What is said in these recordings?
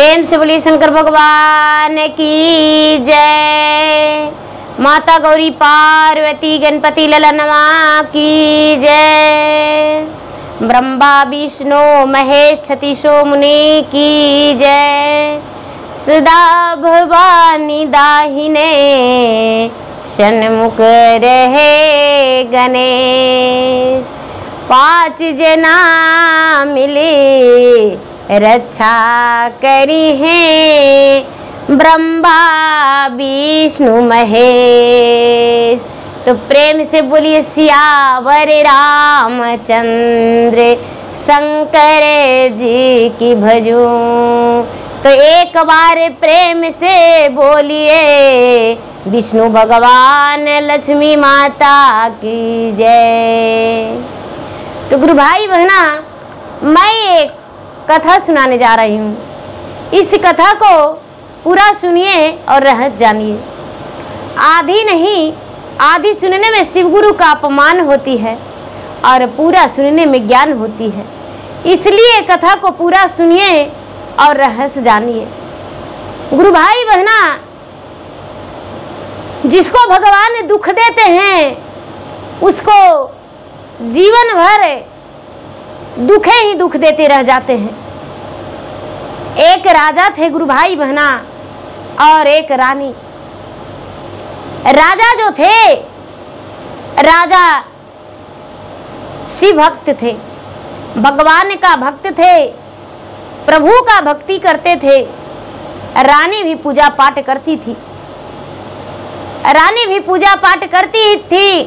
प्रेम से बोलिए शंकर भगवान की जय। माता गौरी पार्वती गणपति ललनवा की जय। ब्रह्मा विष्णु महेश छतीसो मुनि की जय। सदा भवानी दाहिने सन्मुख रहे गणेश। 5 जना मिले रक्षा करी है ब्रह्मा विष्णु महेश। तो प्रेम से बोलिए सियावर रामचंद्र शंकर जी की भजूं। तो एक बार प्रेम से बोलिए विष्णु भगवान लक्ष्मी माता की जय। तो गुरु भाई बहना, मैं एक कथा सुनाने जा रही हूँ। इस कथा को पूरा सुनिए और रहस्य जानिए। आधी नहीं, आधी सुनने में शिव गुरु का अपमान होती है और पूरा सुनने में ज्ञान होती है। इसलिए कथा को पूरा सुनिए और रहस्य जानिए। गुरु भाई बहना, जिसको भगवान दुख देते हैं उसको जीवन भर दुखे ही दुख देते रह जाते हैं। एक राजा थे गुरु भाई बहना और एक रानी। राजा जो थे, राजा शिव भक्त थे, भगवान का भक्त थे, प्रभु का भक्ति करते थे। रानी भी पूजा पाठ करती थी। रानी भी पूजा पाठ करती थी।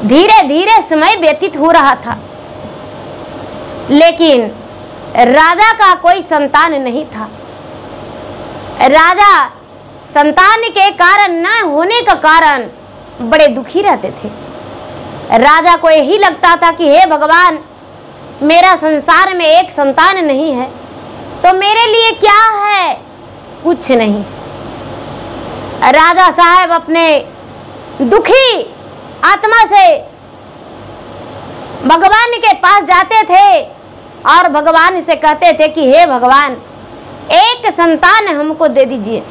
धीरे धीरे समय व्यतीत हो रहा था, लेकिन राजा का कोई संतान नहीं था। राजा संतान के कारण न होने का कारण बड़े दुखी रहते थे। राजा को यही लगता था कि हे भगवान, मेरा संसार में एक संतान नहीं है तो मेरे लिए क्या है? कुछ नहीं। राजा साहब अपने दुखी आत्मा से भगवान के पास जाते थे और भगवान से कहते थे कि हे भगवान, एक संतान हमको दे दीजिए।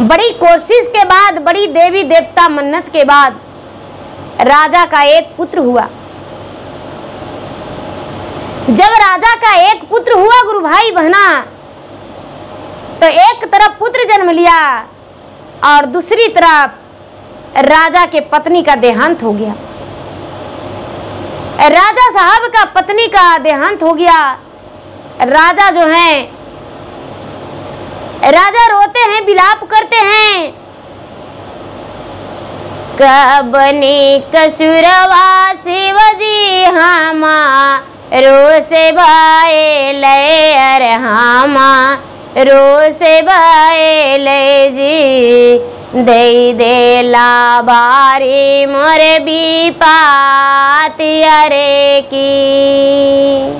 बड़ी कोशिश के बाद, बड़ी देवी देवता मन्नत के बाद राजा का एक पुत्र हुआ। जब राजा का एक पुत्र हुआ गुरु भाई बहना, तो एक तरफ पुत्र जन्म लिया और दूसरी तरफ राजा के पत्नी का देहांत हो गया। राजा साहब का पत्नी का देहांत हो गया। राजा जो हैं, राजा रोते हैं, विलाप करते हैं। कबनी कसुरवा शिव जी रो से भाए ले, अरे रो से भाए ले जी, दे लाबारी मोरे भी पाती अरे की।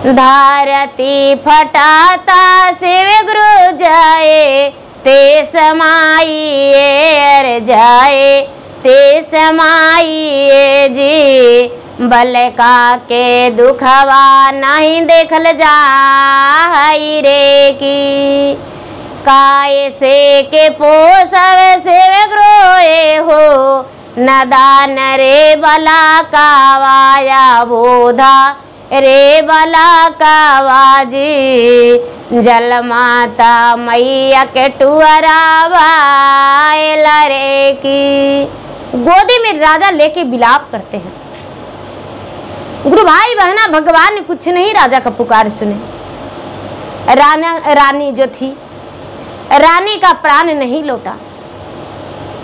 धारती फटाता शिव गुरु जाए, ते समाइए अरे जाए, ते समाइए जी। बलका के दुखवा नहीं देखल जाई रे की। काय से के पोसव शिव ग्रोए हो, नदान रे बला का वाया बोधा रे बला का वाजी। जल माता मैया के टुअरा वायल रे की। गोदी में राजा लेके विलाप करते हैं। गुरु भाई बहना, भगवान ने कुछ नहीं राजा का पुकार सुने। रानी जो थी, रानी का प्राण नहीं लौटा।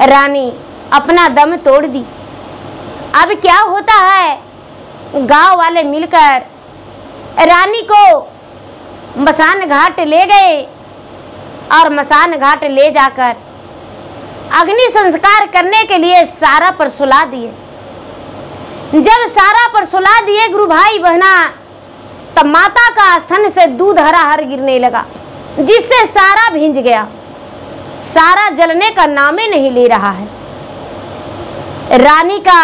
रानी अपना दम तोड़ दी। अब क्या होता है, गांव वाले मिलकर रानी को मसान घाट ले गए और मसान घाट ले जाकर अग्नि संस्कार करने के लिए सारा पर सुला दिए। जब सारा पर सुला दिए गुरु भाई बहना, तब माता का स्तन से दूध हराहर गिरने लगा, जिससे सारा भींज गया। सारा जलने का नामे नहीं ले रहा है। रानी का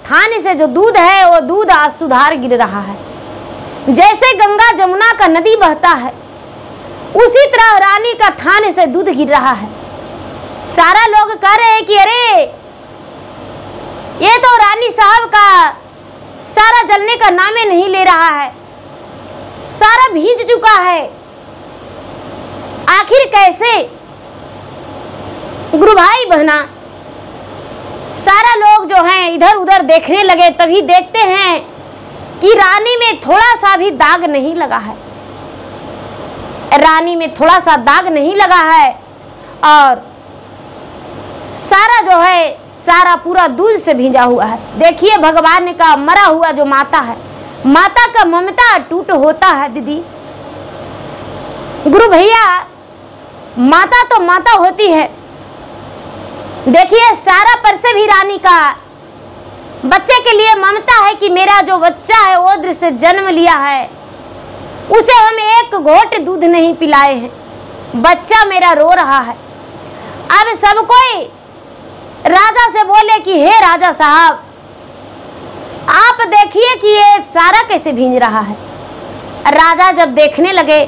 थान से जो दूध है वो दूध सुधार गिर रहा है। जैसे गंगा जमुना का नदी बहता है, उसी तरह रानी का थान से दूध गिर रहा है। सारा लोग कह रहे हैं कि अरे ये तो रानी साहब का सारा जलने का नामे नहीं ले रहा है, सारा भींज चुका है, आखिर कैसे? गुरु भाई बहना, सारा लोग जो हैं इधर उधर देखने लगे। तभी देखते हैं कि रानी में थोड़ा सा भी दाग नहीं लगा है, रानी में थोड़ा सा दाग नहीं लगा है, और सारा जो है सारा पूरा दूध से भींजा हुआ है। देखिए भगवान का मरा हुआ जो माता है, माता का ममता टूट होता है दीदी। गुरु भैया, माता तो माता होती है। देखिए सारा पर से भी रानी का बच्चे के लिए ममता है कि मेरा जो बच्चा है ओद्र से जन्म लिया है, उसे हम एक घोट दूध नहीं पिलाए हैं, बच्चा मेरा रो रहा है। अब सब कोई राजा से बोले कि हे राजा साहब, आप देखिए कि ये सारा कैसे भींज रहा है। राजा जब देखने लगे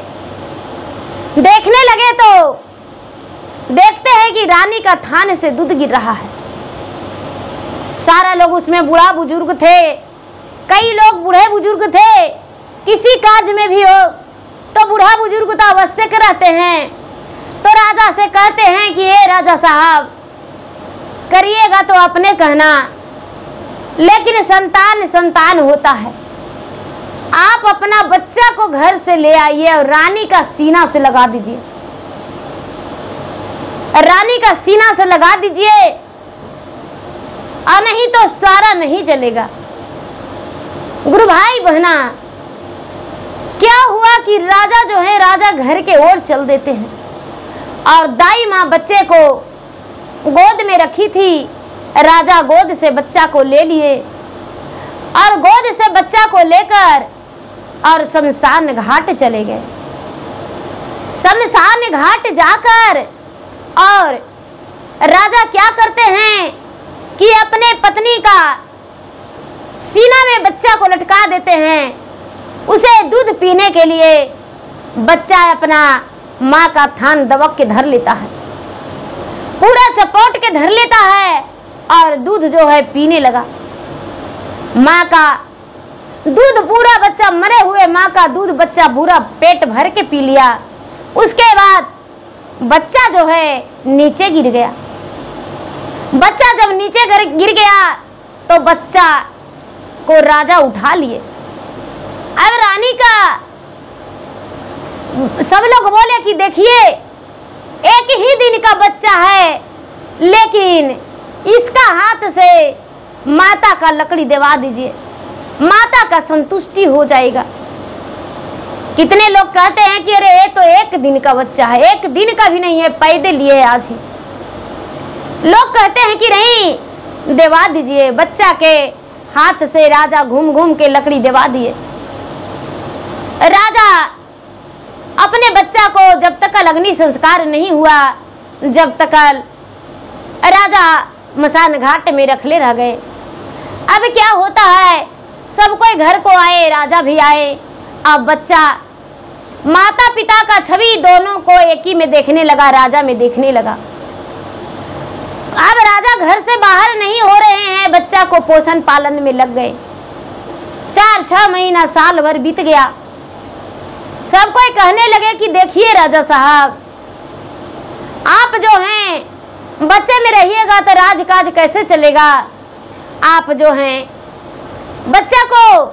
तो देखते हैं कि रानी का थान से दूध गिर रहा है। सारा लोग, उसमें बूढ़ा बुजुर्ग थे, कई लोग बूढ़े बुजुर्ग थे, किसी काज में भी हो तो बूढ़ा बुजुर्ग तो आवश्यक रहते हैं। तो राजा से कहते हैं कि हे राजा साहब, करिएगा तो अपने कहना, लेकिन संतान संतान होता है। आप अपना बच्चा को घर से ले आइए और रानी का सीना से लगा दीजिए, रानी का सीना से लगा दीजिए, और नहीं तो सारा नहीं जलेगा। गुरु भाई बहना, क्या हुआ कि राजा जो है, राजा घर के ओर चल देते हैं, और दाई माँ बच्चे को गोद में रखी थी। राजा गोद से बच्चा को ले लिए, और गोद से बच्चा को लेकर और शमशान घाट चले गए। शमशान घाट जाकर और राजा क्या करते हैं कि अपने पत्नी का सीना में बच्चा को लटका देते हैं, उसे दूध पीने के लिए। बच्चा अपना माँ का थान दबक के धर लेता है, पूरा चपोट के धर लेता है, और दूध जो है पीने लगा। माँ का दूध पूरा बच्चा, मरे हुए माँ का दूध बच्चा पूरा पेट भर के पी लिया। उसके बाद बच्चा जो है नीचे गिर गया। बच्चा जब नीचे गिर गया तो बच्चा को राजा उठा लिए। अब रानी का सब लोग बोले कि देखिए, एक ही दिन का बच्चा है, लेकिन इसका हाथ से माता का लकड़ी दिवा दीजिए, माता का संतुष्टि हो जाएगा। कितने लोग कहते हैं कि अरे ये तो एक दिन का बच्चा है, एक दिन का भी नहीं है, पैदे लिए है आज ही। लोग कहते हैं कि नहीं, दिवा दीजिए। बच्चा के हाथ से राजा घूम घूम के लकड़ी दिवा दिए। राजा अपने बच्चा को जब तक अग्नि संस्कार नहीं हुआ, जब तक राजा मसान घाट में रखले रह गए। अब क्या होता है, सब कोई घर को आए, राजा भी आए। अब बच्चा माता पिता का छवि दोनों को एक ही में देखने लगा, राजा में देखने लगा। अब राजा घर से बाहर नहीं हो रहे हैं, बच्चा को पोषण पालन में लग गए। 4-6 महीना, साल भर बीत गया। सब कोई कहने लगे कि देखिए राजा साहब, आप जो हैं बच्चे में रहिएगा तो राजकाज कैसे चलेगा। आप जो हैं बच्चा को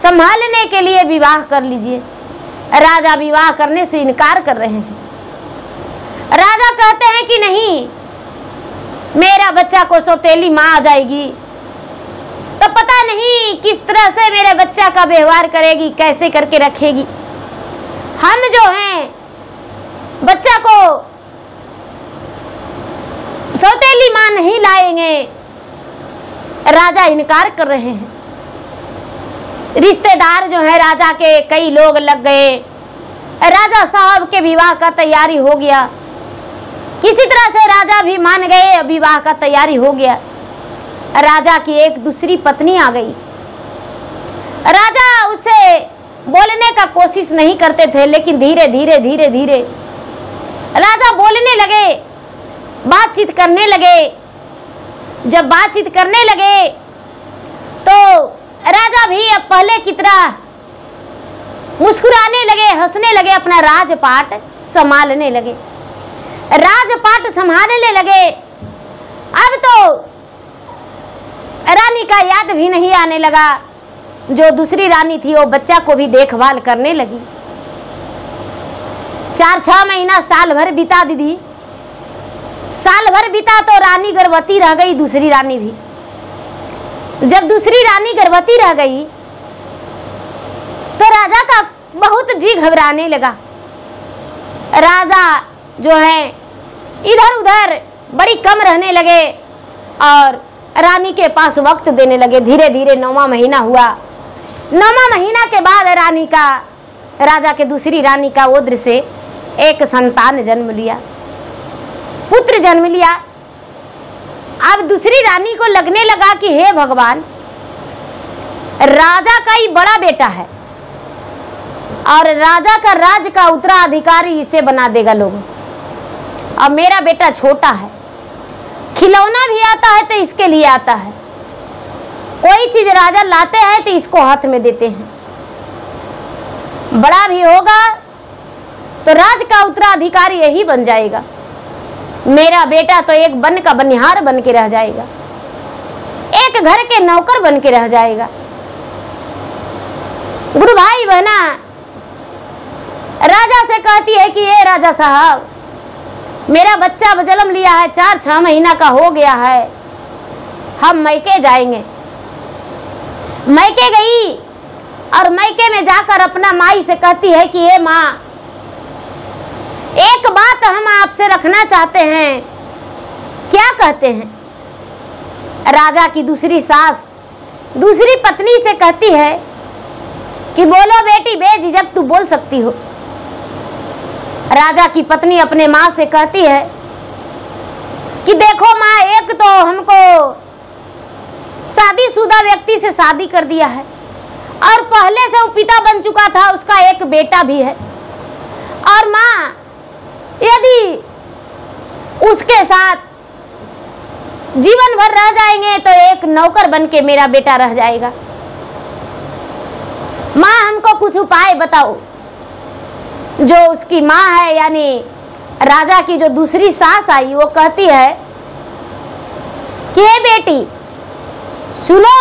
संभालने के लिए विवाह कर लीजिए। राजा विवाह करने से इनकार कर रहे हैं। राजा कहते हैं कि नहीं, मेरा बच्चा को सौतेली माँ आ जाएगी तो पता नहीं किस तरह से मेरे बच्चा का व्यवहार करेगी, कैसे करके रखेगी। हम जो हैं बच्चा को सौतेली माँ नहीं लाएंगे। राजा इनकार कर रहे हैं। रिश्तेदार जो है राजा के कई लोग लग गए। राजा साहब के विवाह का तैयारी हो गया। किसी तरह से राजा भी मान गए, विवाह का तैयारी हो गया। राजा की एक दूसरी पत्नी आ गई। राजा उसे बोलने का कोशिश नहीं करते थे, लेकिन धीरे धीरे धीरे धीरे राजा बोलने लगे, बातचीत करने लगे। जब बातचीत करने लगे तो राजा भी अब पहले की तरह मुस्कुराने लगे, हंसने लगे, अपना राजपाट संभालने लगे, राजपाट संभालने लगे। अब तो रानी का याद भी नहीं आने लगा। जो दूसरी रानी थी वो बच्चा को भी देखभाल करने लगी। 4-6 महीना, साल भर बीता दीदी, साल भर बीता तो रानी गर्भवती रह गई, दूसरी रानी भी। जब दूसरी रानी गर्भवती रह गई तो राजा का बहुत जी घबराने लगा। राजा जो है इधर उधर बड़ी कम रहने लगे और रानी के पास वक्त देने लगे। धीरे धीरे 9वां महीना हुआ। 9वां महीना के बाद राजा के दूसरी रानी का ओद्र से एक संतान जन्म लिया, पुत्र जन्म लिया। अब दूसरी रानी को लगने लगा कि हे भगवान, राजा का ही बड़ा बेटा है और राजा का राज का उत्तराधिकारी इसे बना देगा लोग। अब मेरा बेटा छोटा है, खिलौना भी आता है तो इसके लिए आता है, कोई चीज राजा लाते हैं तो इसको हाथ में देते हैं। बड़ा भी होगा तो राज का उत्तराधिकारी यही बन जाएगा। मेरा बेटा तो एक वन का बनिहार बन के रह जाएगा, एक घर के नौकर बन के रह जाएगा। गुरु भाई बहना राजा से कहती है कि ये राजा साहब, मेरा बच्चा जन्म लिया है, 4-6 महीना का हो गया है, हम मैके जाएंगे। मैके गई और मैके में जाकर अपना माई से कहती है कि ये माँ, एक बात हम आपसे रखना चाहते हैं। क्या कहते हैं? राजा की दूसरी सास दूसरी पत्नी से कहती है कि बोलो बेटी, बेझिझक तू बोल सकती हो। राजा की पत्नी अपने माँ से कहती है कि देखो माँ, एक तो हमको शादीशुदा व्यक्ति से शादी कर दिया है और पहले से वो पिता बन चुका था, उसका एक बेटा भी है। और माँ, यदि उसके साथ जीवन भर रह जाएंगे तो एक नौकर बन के मेरा बेटा रह जाएगा। माँ, हमको कुछ उपाय बताओ। जो उसकी माँ है यानी राजा की जो दूसरी सास आई, वो कहती है कि हे बेटी सुनो,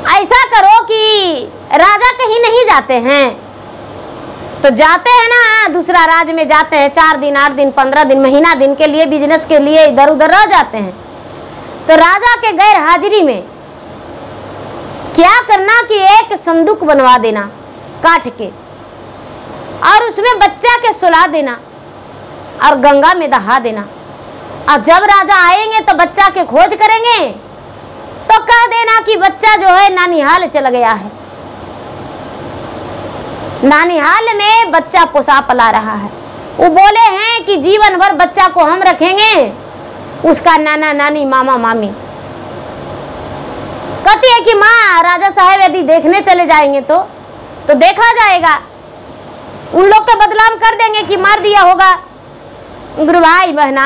ऐसा करो कि राजा कहीं नहीं जाते हैं तो जाते हैं ना, दूसरा राज्य में जाते हैं, 4 दिन 8 दिन 15 दिन महीना दिन के लिए बिजनेस के लिए इधर उधर रह जाते हैं। तो राजा के गैर हाजिरी में क्या करना कि एक संदूक बनवा देना काट के और उसमें बच्चा के सुला देना और गंगा में दहा देना। और जब राजा आएंगे तो बच्चा के खोज करेंगे तो कह देना कि बच्चा जो है नानिहाल चला गया है, नानिहाल में बच्चा पोसा पला रहा है। वो बोले हैं कि जीवन भर बच्चा को हम रखेंगे, उसका नाना नानी मामा मामी। कहती है कि माँ, राजा साहब यदि देखने चले जाएंगे तो देखा जाएगा, उन लोग का बदनाम कर देंगे कि मार दिया होगा। गुरु भाई बहना,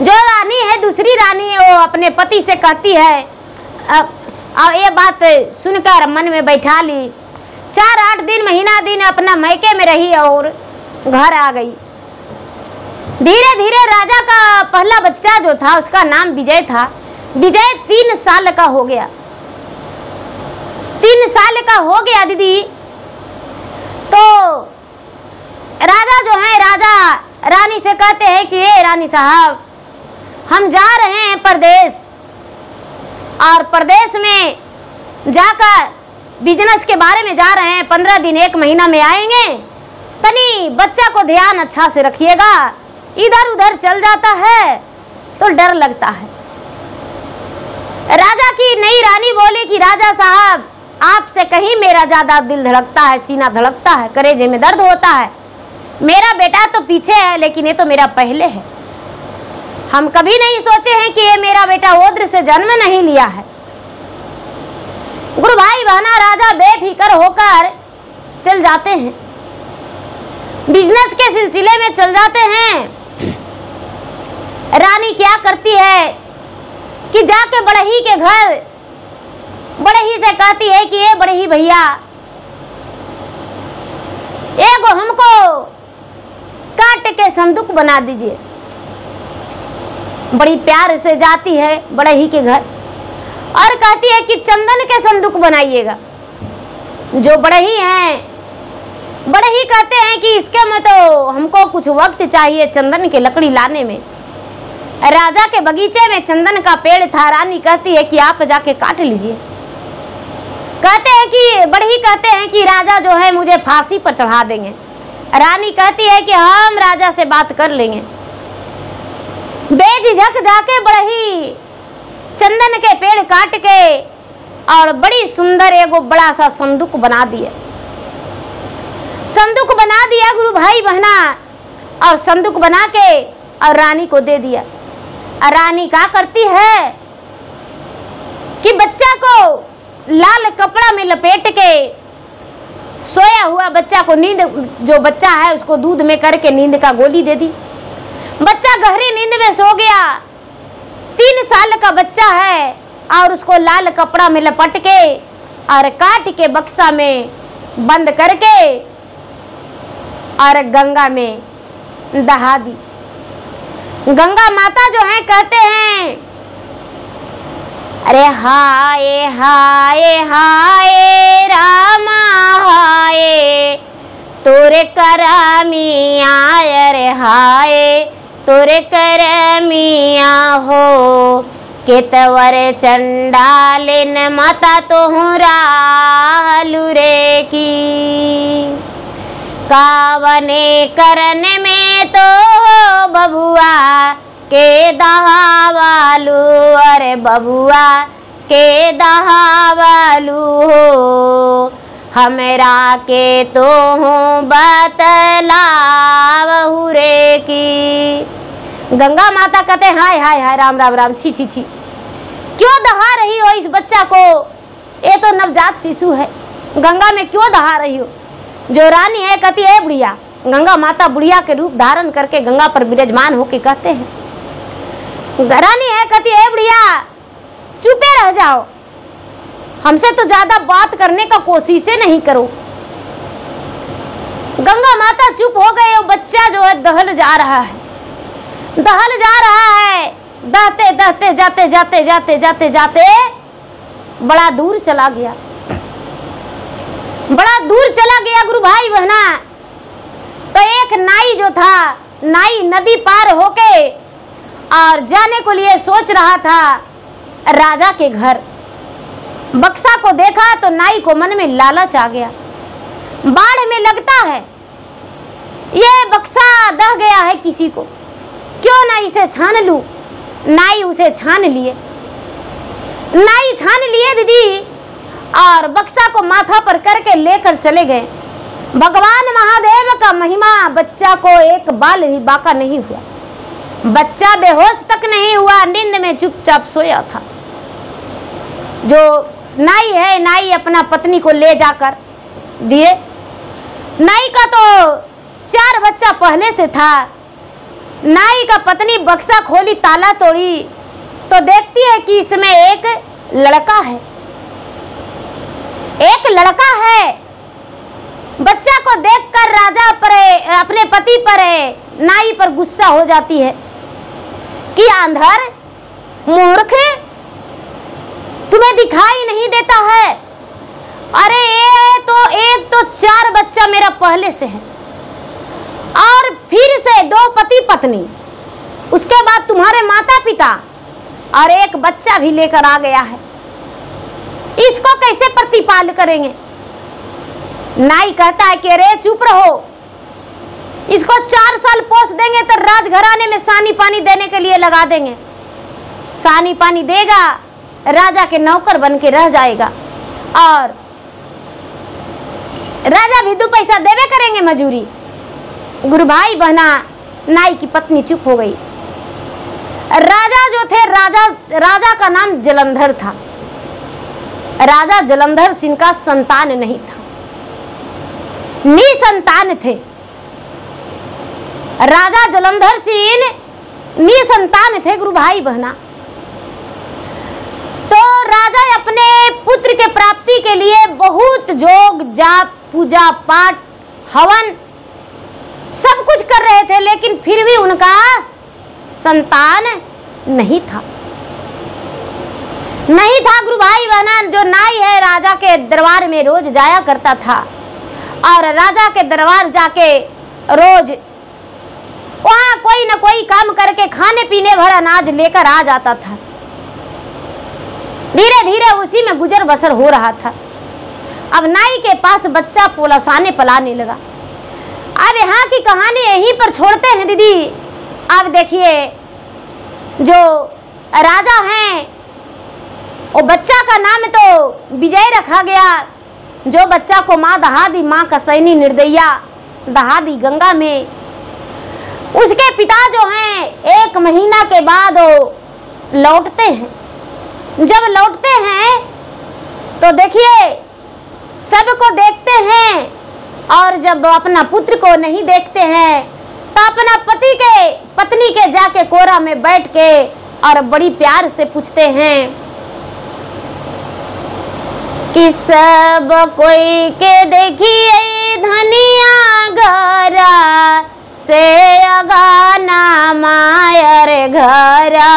जो रानी है दूसरी रानी, वो अपने पति से कहती है, अब ये बात सुनकर मन में बैठा ली। 4-8 दिन महीना दिन अपना मैके में रही और घर आ गई। धीरे धीरे राजा का पहला बच्चा जो था उसका नाम विजय था। विजय 3 साल का हो गया। 3 साल का हो गया दीदी, तो राजा जो है राजा रानी से कहते हैं कि ये रानी साहब, हम जा रहे हैं परदेश और परदेश में जाकर बिजनेस के बारे में जा रहे हैं, 15 दिन 1 महीना में आएंगे, तनी बच्चा को ध्यान अच्छा से रखिएगा, इधर उधर चल जाता है तो डर लगता है। राजा की नई रानी बोली कि राजा साहब, आपसे कहीं मेरा ज्यादा दिल धड़कता है, सीना धड़कता है, कलेजे में दर्द होता है। मेरा बेटा तो पीछे है लेकिन ये तो मेरा पहले है। हम कभी नहीं सोचे हैं कि ये मेरा बेटा ओद्र से जन्म नहीं लिया है। गुरु भाई बहना, राजा बेफिक्र होकर चल जाते हैं, बिजनेस के सिलसिले में चल जाते हैं। रानी क्या करती है कि जाके बड़ही के घर बड़ही से कहती है कि ये बड़ही भैया, एगो हमको काट के संदूक बना दीजिए। बड़ी प्यार से जाती है बड़ही के घर और कहती है कि चंदन के संदूक बनाइएगा। जो बड़ही हैं, बड़ही कहते हैं कि इसके में तो हमको कुछ वक्त चाहिए चंदन की लकड़ी लाने में। राजा के बगीचे में चंदन का पेड़ था। रानी कहती है कि आप जाके काट लीजिए। कहते हैं कि बड़ही कहते हैं कि राजा जो है मुझे फांसी पर चढ़ा देंगे। रानी कहती है कि हम राजा से बात कर लेंगे। बेझिझक जाके बड़ही चंदन के पेड़ काट के और बड़ी सुंदर एगो बड़ा सा संदूक बना दिया। संदूक बना दिया गुरु भाई बहना, और संदूक बना के और रानी को दे दिया। रानी क्या करती है कि बच्चा को लाल कपड़ा में लपेट के, सोया हुआ बच्चा को नींद, जो बच्चा है उसको दूध में करके नींद का गोली दे दी। बच्चा गहरी नींद में सो गया। 3 साल का बच्चा है और उसको लाल कपड़ा में लपट के और काट के बक्सा में बंद करके और गंगा में दहा दी। गंगा माता जो है कहते हैं, अरे हाय हाय हाय रामा हाय तोरे करमिया, अरे हाय तोरे करमिया हो, केतवर चंडालिन माता तोहरा लुरे की। कावने करन में तो बबुआ के दहावालू, अरे बबुआ के दहावालू हो, हमरा के तो हूँ बतलावहु रे की। गंगा माता कहते हाय हाय हाय राम राम राम, छी छी छी, क्यों दहा रही हो इस बच्चा को? ये तो नवजात शिशु है, गंगा में क्यों दहा रही हो? जो रानी है कहती है बुढ़िया, गंगा माता बुढ़िया के रूप धारण करके गंगा पर विराजमान होके कहते हैं, रानी है कहती है बुढ़िया चुपे रह जाओ, हमसे तो ज्यादा बात करने का कोशिश नहीं करो। गंगा माता चुप हो गए। वो बच्चा जो है दहल जा रहा है, दहल जा रहा है, दहते दहते जाते जाते जाते जाते जाते बड़ा दूर चला गया, बड़ा दूर चला गया गुरु भाई बहना। तो एक नाई जो था, नाई नदी पार होके और जाने को लिए सोच रहा था राजा के घर। बक्सा को देखा तो नाई को मन में लालच आ गया, बाढ़ में लगता है, ये बक्सा दह गया है किसी को, क्यों ना इसे छान लूं। नाई उसे छान लिए, नाई छान लिए दीदी, और बक्सा को माथा पर करके लेकर चले गए। भगवान महादेव का महिमा, बच्चा को एक बाल भी बाका नहीं हुआ, बच्चा बेहोश तक नहीं हुआ, नींद में चुपचाप सोया था। जो नाई है, नाई अपना पत्नी को ले जाकर दिए। नाई का तो 4 बच्चा पहले से था। नाई का पत्नी बक्सा खोली, ताला तोड़ी तो देखती है कि इसमें एक लड़का है, एक लड़का है। बच्चा को देखकर राजा पर, अपने पति पर, नाई पर गुस्सा हो जाती है कि अंधर मूर्ख, तुम्हें दिखाई नहीं देता है? अरे ये तो एक तो 4 बच्चा मेरा पहले से है, और फिर से 2 पति पत्नी, उसके बाद तुम्हारे माता पिता, और एक बच्चा भी लेकर आ गया है, इसको कैसे प्रतिपाल करेंगे? नाई कहता है कि अरे चुप रहो, इसको 4 साल पोस देंगे तो राजघराने में सानी पानी देने के लिए लगा देंगे, सानी पानी देगा, राजा के नौकर बन के रह जाएगा, और राजा भी 2 पैसा देवे करेंगे मजूरी। गुरु भाई बहना, नाई की पत्नी चुप हो गई। राजा जो थे, राजा का नाम जलंधर था। राजा जलंधर सिंह का संतान नहीं था, निसंतान थे। राजा जलंधर सिंह निसंतान थे गुरु भाई बहना। तो राजा अपने पुत्र के प्राप्ति के लिए बहुत जोग जाप पूजा पाठ हवन सब कुछ कर रहे थे, लेकिन फिर भी उनका संतान नहीं था गुरु भाई बहना। जो नाई है राजा के दरबार में रोज जाया करता था और राजा के दरबार जाके रोज वहां कोई न कोई काम करके खाने पीने भर अनाज लेकर आ जाता था। धीरे धीरे उसी में गुजर बसर हो रहा था। अब नाई के पास बच्चा पोलसाने पलाने लगा। अब यहाँ की कहानी यहीं पर छोड़ते हैं दीदी। अब देखिए जो राजा हैं वो बच्चा का नाम तो विजय रखा गया। जो बच्चा को माँ दहा दी, माँ कसैनी निर्दयिया दहा दी गंगा में। उसके पिता जो हैं 1 महीना के बाद वो लौटते हैं। जब लौटते हैं तो देखिए सबको देखते हैं और जब अपना पुत्र को नहीं देखते हैं तो अपना पत्नी के जाके कोरा में बैठ के और बड़ी प्यार से पूछते हैं कि सब कोई के देखिए धनिया घरा से अगाना मायर घरा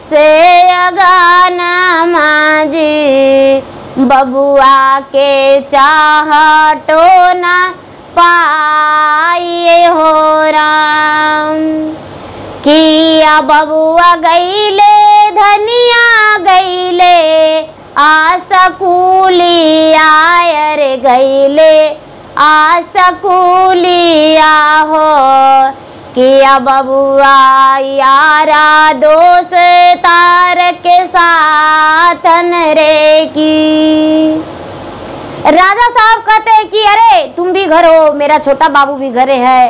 से अगाना माजी बबुआ के चाहटो न पाए हो राम। किया बबुआ गईले धनिया गईले आसकूली आयर गईले आसकूलिया हो। किया बबुआ यारा दोस्त तार के साथन रे की। राजा साहब कहते हैं कि अरे तुम भी घर हो, मेरा छोटा बाबू भी घरे है,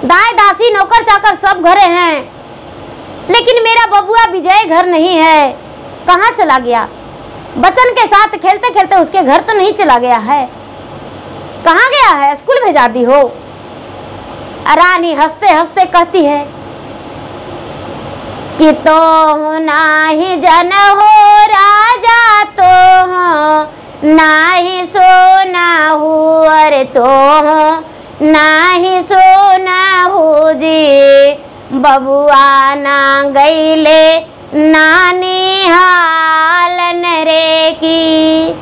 दाई दासी नौकर चाकर सब घरे हैं, लेकिन मेरा बबुआ विजय घर नहीं है। कहाँ चला गया? बच्चन के साथ खेलते खेलते उसके घर तो नहीं चला गया है? कहाँ गया है? स्कूल भेजा दी हो? रानी हंसते हंसते कहती है कि तो नाही जन हो राजा तो हो नाही सोना हो, अरे तो हो नाही सोना हो जी बबुआ ना गईले नानी हालन रे की।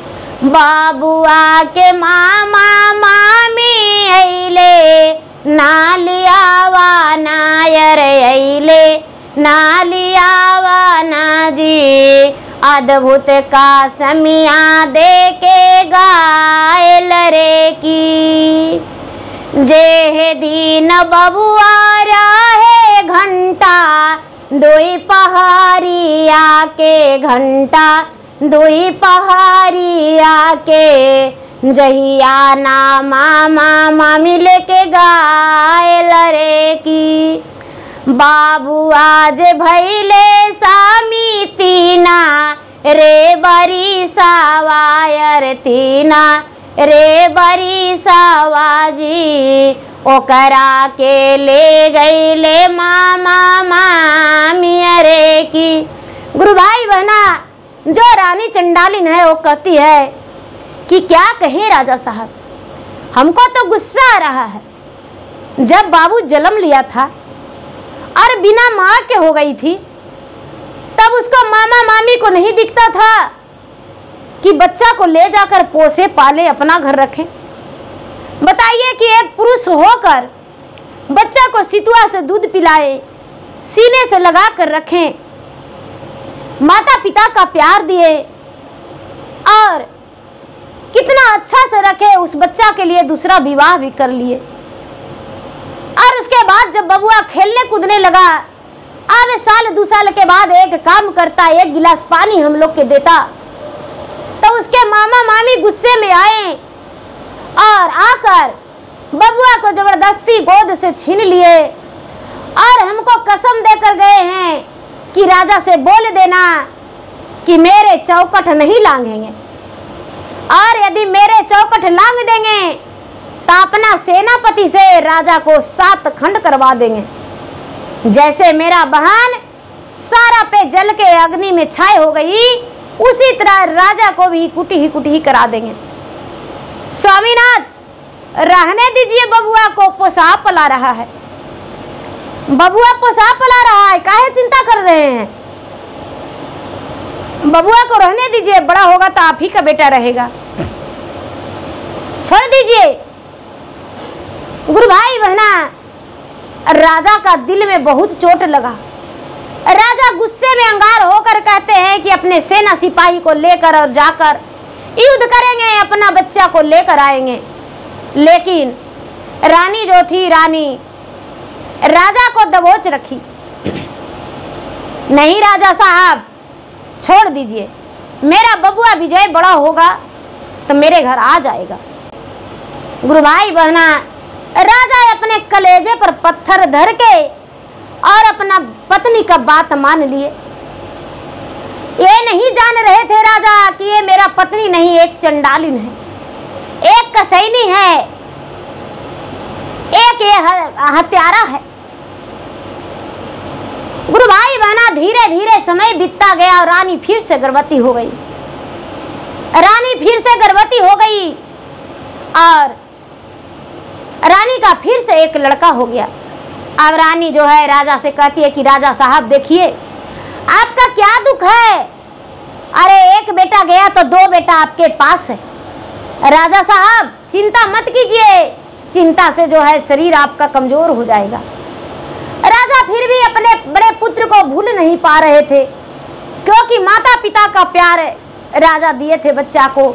बाबुआ के मामा मामी अइले नालियावा नायर अइले नालियावा ना जी अद्भुत का समिया दे के गायल रे की। जे दिन बबुआ रहे घंटा दुई पहाड़िया के घंटा दुई पहाड़िया के जहिया ना मामा मामी लेके गायल रे की। बाबू आज भैले सामी तीना रे बरी सावायर तीना रे बरी सावाजी ओकरा के ले गईले मामा मामी रे की। गुरु भाई बहना जो रानी चंडालिन है वो कहती है कि क्या कहे राजा साहब, हमको तो गुस्सा आ रहा है। जब बाबू जन्म लिया था और बिना माँ के हो गई थी तब उसको मामा मामी को नहीं दिखता था कि बच्चा को ले जाकर पोसे पाले अपना घर रखें। बताइए कि एक पुरुष होकर बच्चा को सितुआ से दूध पिलाए, सीने से लगा कर रखें, माता पिता का प्यार दिए और कितना अच्छा से रखे, उस बच्चा के लिए दूसरा विवाह भी कर लिए। और उसके बाद जब बबुआ खेलने कूदने लगा, अब साल 2 साल के बाद एक काम करता, 1 गिलास पानी हम लोग के देता, तो उसके मामा मामी गुस्से में आए और आकर बबुआ को जबरदस्ती गोद से छीन लिए और हमको कसम देकर गए हैं कि राजा से बोल देना कि मेरे चौखट नहीं लांघेंगे, और यदि मेरे चौखट लांघ देंगे तो अपना सेनापति से राजा को 7 खंड करवा देंगे। जैसे मेरा बहन सारा पे जल के अग्नि में छाई हो गई, उसी तरह राजा को भी कुटी ही करा देंगे। स्वामीनाथ, रहने दीजिए, बबुआ को पोसा पला रहा है, बबुआ पोसा पला रहा है, काहे चिंता कर रहे हैं? बबुआ को रहने दीजिए, बड़ा होगा तो आप ही का बेटा रहेगा, छोड़ दीजिए। गुरु भाई बहना, राजा का दिल में बहुत चोट लगा। राजा गुस्से में अंगार होकर कहते हैं कि अपने सेना सिपाही को लेकर और जाकर युद्ध करेंगे, अपना बच्चा को लेकर आएंगे। लेकिन रानी जो थी, रानी राजा को दबोच रखी। नहीं राजा साहब, छोड़ दीजिए, मेरा बबुआ विजय बड़ा होगा तो मेरे घर आ जाएगा। गुरु भाई बहना, राजा अपने कलेजे पर पत्थर धर के और अपना पत्नी का बात मान लिए। ये नहीं जान रहे थे राजा कि ये मेरा पत्नी नहीं, एक चंडालिन है, एक कसैनी है, एक ये हत्यारा है। गुरु भाई बहना, धीरे धीरे समय बीतता गया और रानी फिर से गर्भवती हो गई। रानी फिर से गर्भवती हो गई और रानी का फिर से एक लड़का हो गया। अब रानी जो है राजा से कहती है कि राजा साहब देखिए, आपका क्या दुख है? अरे एक बेटा गया तो 2 बेटा आपके पास है। राजा साहब चिंता मत कीजिए, चिंता से जो है शरीर आपका कमजोर हो जाएगा। राजा फिर भी अपने बड़े पुत्र को भूल नहीं पा रहे थे, क्योंकि माता पिता का प्यार राजा दिए थे बच्चा को,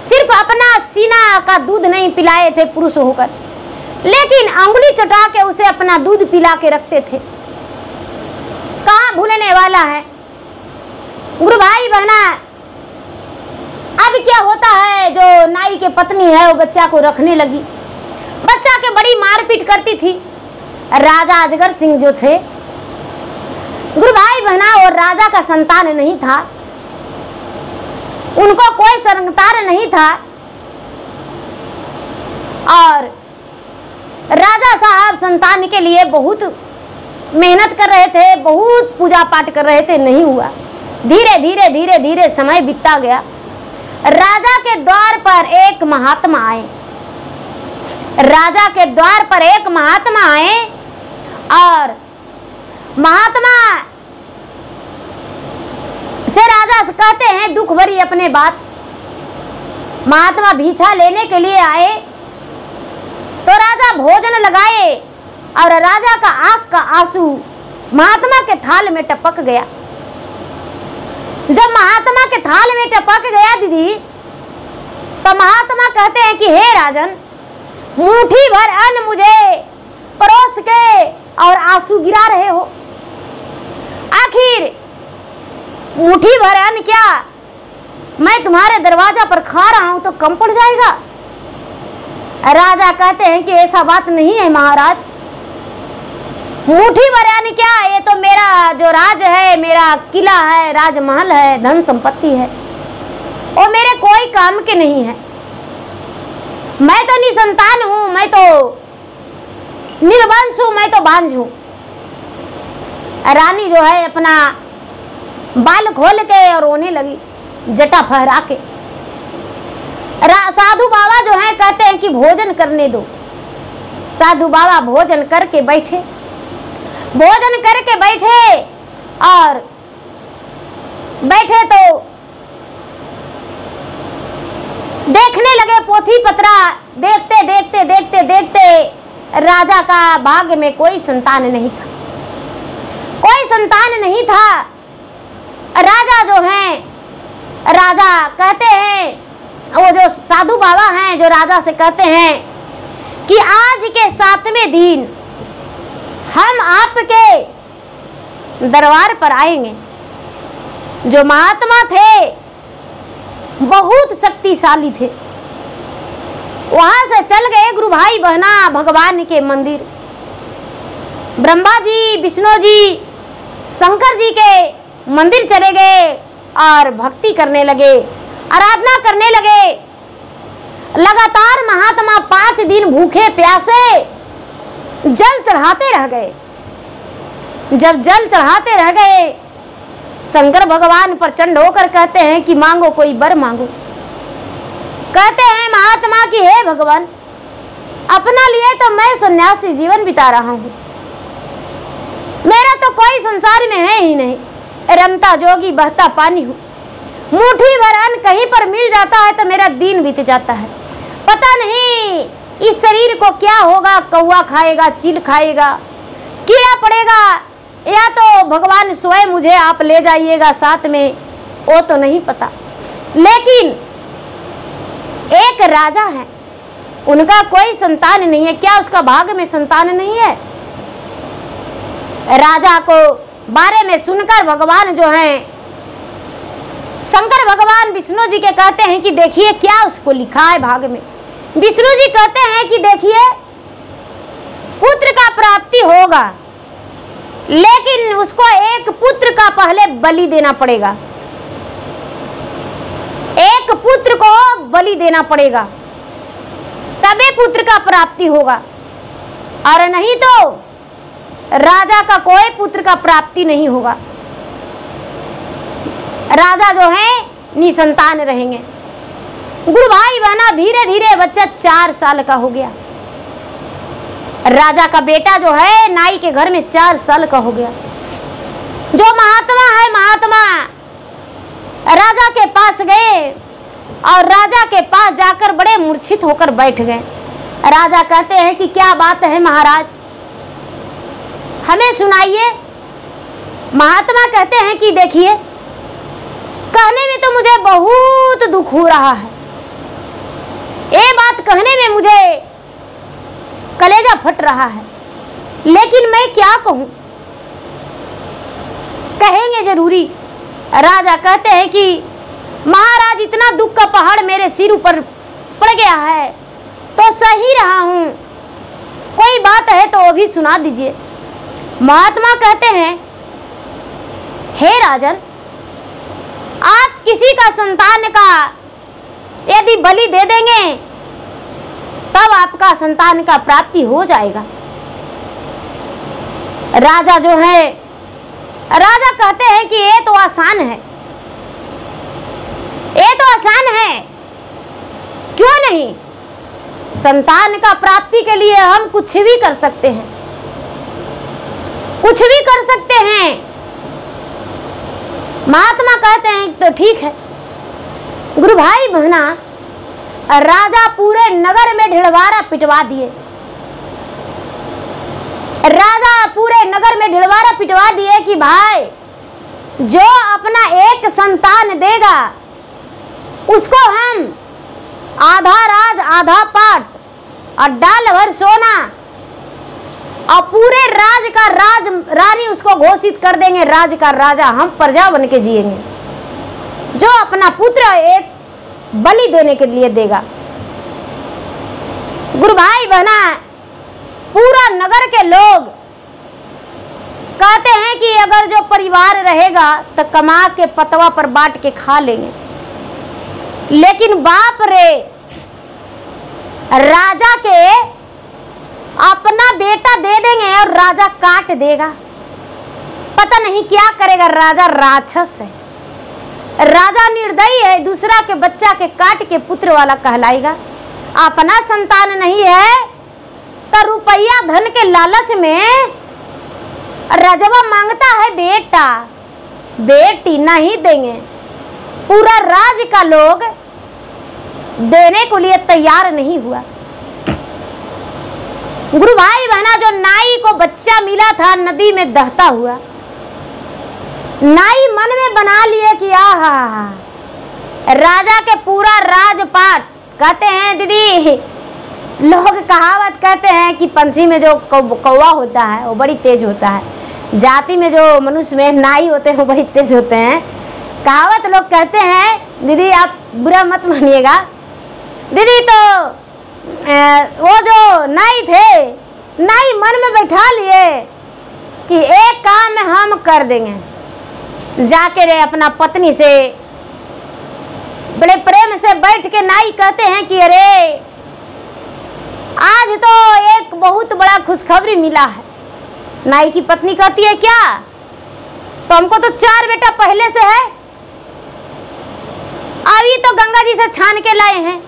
सिर्फ अपना सीना का दूध नहीं पिलाए थे पुरुष होकर, लेकिन अंगुली चटा के उसे अपना दूध पिला के रखते थे। कहाँ भूलने वाला है? गुरु भाई बहना, अब क्या होता है, जो नाई के पत्नी है वो बच्चा को रखने लगी, बच्चा के बड़ी मारपीट करती थी। राजा अजगर सिंह जो थे, गुरु भाई बहना, और राजा का संतान नहीं था, उनको कोई संतान नहीं था, और राजा साहब संतान के लिए बहुत मेहनत कर रहे थे, बहुत पूजा पाठ कर रहे थे, नहीं हुआ। धीरे धीरे समय बीतता गया। राजा के द्वार पर एक महात्मा आए, राजा के द्वार पर एक महात्मा आए और महात्मा से राजा से कहते हैं दुख भरी अपने बात। महात्मा भिक्षा लेने के लिए आए तो राजा भोजन लगाए और राजा का आंख का आंसू महात्मा के थाल में टपक गया। जब महात्मा के थाल में टपक गया दीदी, तो महात्मा कहते हैं कि हे राजन, मुट्ठी भर अन्न मुझे परोस के और आंसू गिरा रहे हो। आखिर मुट्ठी भर अन्न क्या मैं तुम्हारे दरवाजा पर खा रहा हूं तो कम पड़ जाएगा? राजा कहते हैं कि ऐसा बात नहीं है महाराज, मुट्ठी भर अन्न क्या, ये तो मेरा जो राज है, मेरा किला है, राजमहल है, धन संपत्ति है, और मेरे कोई काम के नहीं है। मैं तो निसंतान हूं, मैं तो निर्वंश हूं, मैं तो बांझ हूं। रानी जो है अपना बाल खोल के और रोने लगी, जटा फहरा के। साधु बाबा जो है कहते हैं कि भोजन करने दो। साधु बाबा भोजन करके बैठे, भोजन करके बैठे और बैठे तो देखने लगे पोथी पत्रा, देखते देखते देखते देखते राजा का भाग्य में कोई संतान नहीं था, कोई संतान नहीं था। राजा जो हैं, राजा कहते हैं, वो जो साधु बाबा हैं जो राजा से कहते हैं कि आज के 7वें दिन हम आपके दरबार पर आएंगे। जो महात्मा थे बहुत शक्तिशाली थे, वहां से चल गए गुरु भाई बहना भगवान के मंदिर। ब्रह्मा जी, विष्णु जी, शंकर जी के मंदिर चले गए और भक्ति करने लगे, आराधना करने लगे। लगातार महात्मा 5 दिन भूखे प्यासे जल चढ़ाते रह गए। जब जल चढ़ाते रह गए, शंकर भगवान प्रचंड होकर कहते हैं कि मांगो, कोई वर मांगो। कहते हैं महात्मा कि हे भगवान, अपना लिए तो मैं सन्यासी जीवन बिता रहा हूँ, मेरा तो कोई संसार में है ही नहीं, रमता जोगी बहता पानी हूँ। मुट्ठी भर अन्न कहीं पर मिल जाता है तो मेरा दिन बीत जाता है। पता नहीं इस शरीर को क्या होगा, कौवा खाएगा, चील खाएगा, कीड़ा पड़ेगा, या तो भगवान स्वयं मुझे आप ले जाइएगा साथ में, वो तो नहीं पता। लेकिन एक राजा है, उनका कोई संतान नहीं है। क्या उसका भाग्य में संतान नहीं है? राजा को बारे में सुनकर भगवान जो हैं शंकर भगवान विष्णु जी के कहते हैं कि देखिए क्या उसको लिखा है भाग्य में। विष्णु जी कहते हैं कि देखिए पुत्र का प्राप्ति होगा, लेकिन उसको एक पुत्र का पहले बलि देना पड़ेगा। एक पुत्र को बलि देना पड़ेगा, तभी पुत्र का प्राप्ति होगा, और नहीं तो राजा का कोई पुत्र का प्राप्ति नहीं होगा। राजा जो है निसंतान रहेंगे। गुरु भाई बहना, धीरे धीरे बच्चा 4 साल का हो गया। राजा का बेटा जो है नाई के घर में 4 साल का हो गया। जो महात्मा है, महात्मा राजा के पास गए और राजा के पास जाकर बड़े मूर्छित होकर बैठ गए। राजा कहते हैं कि क्या बात है महाराज, हमें सुनाइए। महात्मा कहते हैं कि देखिए, कहने में तो मुझे बहुत दुख हो रहा है, ये बात कहने में मुझे कलेजा फट रहा है, लेकिन मैं क्या कहूं, कहेंगे जरूरी। राजा कहते हैं कि महाराज, इतना दुख का पहाड़ मेरे सिर ऊपर पड़ गया है तो सही रहा हूं, कोई बात है तो वो भी सुना दीजिए। महात्मा कहते हैं, हे राजन, आप किसी का संतान का यदि बलि दे देंगे तब आपका संतान का प्राप्ति हो जाएगा। राजा जो है, राजा कहते हैं कि ये तो आसान है, ये तो आसान है, क्यों नहीं, संतान का प्राप्ति के लिए हम कुछ भी कर सकते हैं, कुछ भी कर सकते हैं। महात्मा कहते हैं तो ठीक है। गुरु भाई बहना, राजा पूरे नगर में ढिढवारा पिटवा दिए। राजा पूरे नगर में ढिढवारा पिटवा दिए कि भाई, जो अपना एक संतान देगा उसको हम आधा राज आधा पाट और डाल भर सोना और पूरे राज का राज रानी उसको घोषित कर देंगे, राज का राजा हम प्रजा बन के जिएंगे, जो अपना पुत्र एक बलि देने के लिए देगा। गुरु भाई बहना, पूरा नगर के लोग कहते हैं कि अगर जो परिवार रहेगा तो कमा के पतवा पर बांट के खा लेंगे, लेकिन बाप रे, राजा के अपना बेटा दे देंगे और राजा काट देगा। पता नहीं क्या करेगा राजा, राक्षस है, राजा निर्दयी है, दूसरा के बच्चा के काट के पुत्र वाला कहलाएगा। अपना संतान नहीं है तो रुपया धन के लालच में राजवा मांगता है बेटा, बेटी नहीं देंगे। पूरा राज का लोग देने को लिए तैयार नहीं हुआ। गुरु भाई बहना, जो नाई को बच्चा मिला था नदी में दहता हुआ, नाई मन में बना लिए कि आहा, राजा के पूरा राजपाट। कहते हैं दीदी, लोग कहावत कहते हैं कि पंछी में जो कौवा होता है वो बड़ी तेज होता है, जाति में जो मनुष्य में नाई होते हैं वो बड़ी तेज होते हैं। कहावत लोग कहते हैं, दीदी आप बुरा मत मानिएगा दीदी, तो वो जो नाई थे, नाई मन में बैठा लिए कि एक काम हम कर देंगे, जाके रे अपना पत्नी से बड़े प्रेम से बैठ के नाई कहते हैं कि अरे आज तो एक बहुत बड़ा खुशखबरी मिला है। नाई की पत्नी कहती है क्या? तो हमको तो 4 बेटा पहले से है, अभी तो गंगा जी से छान के लाए हैं,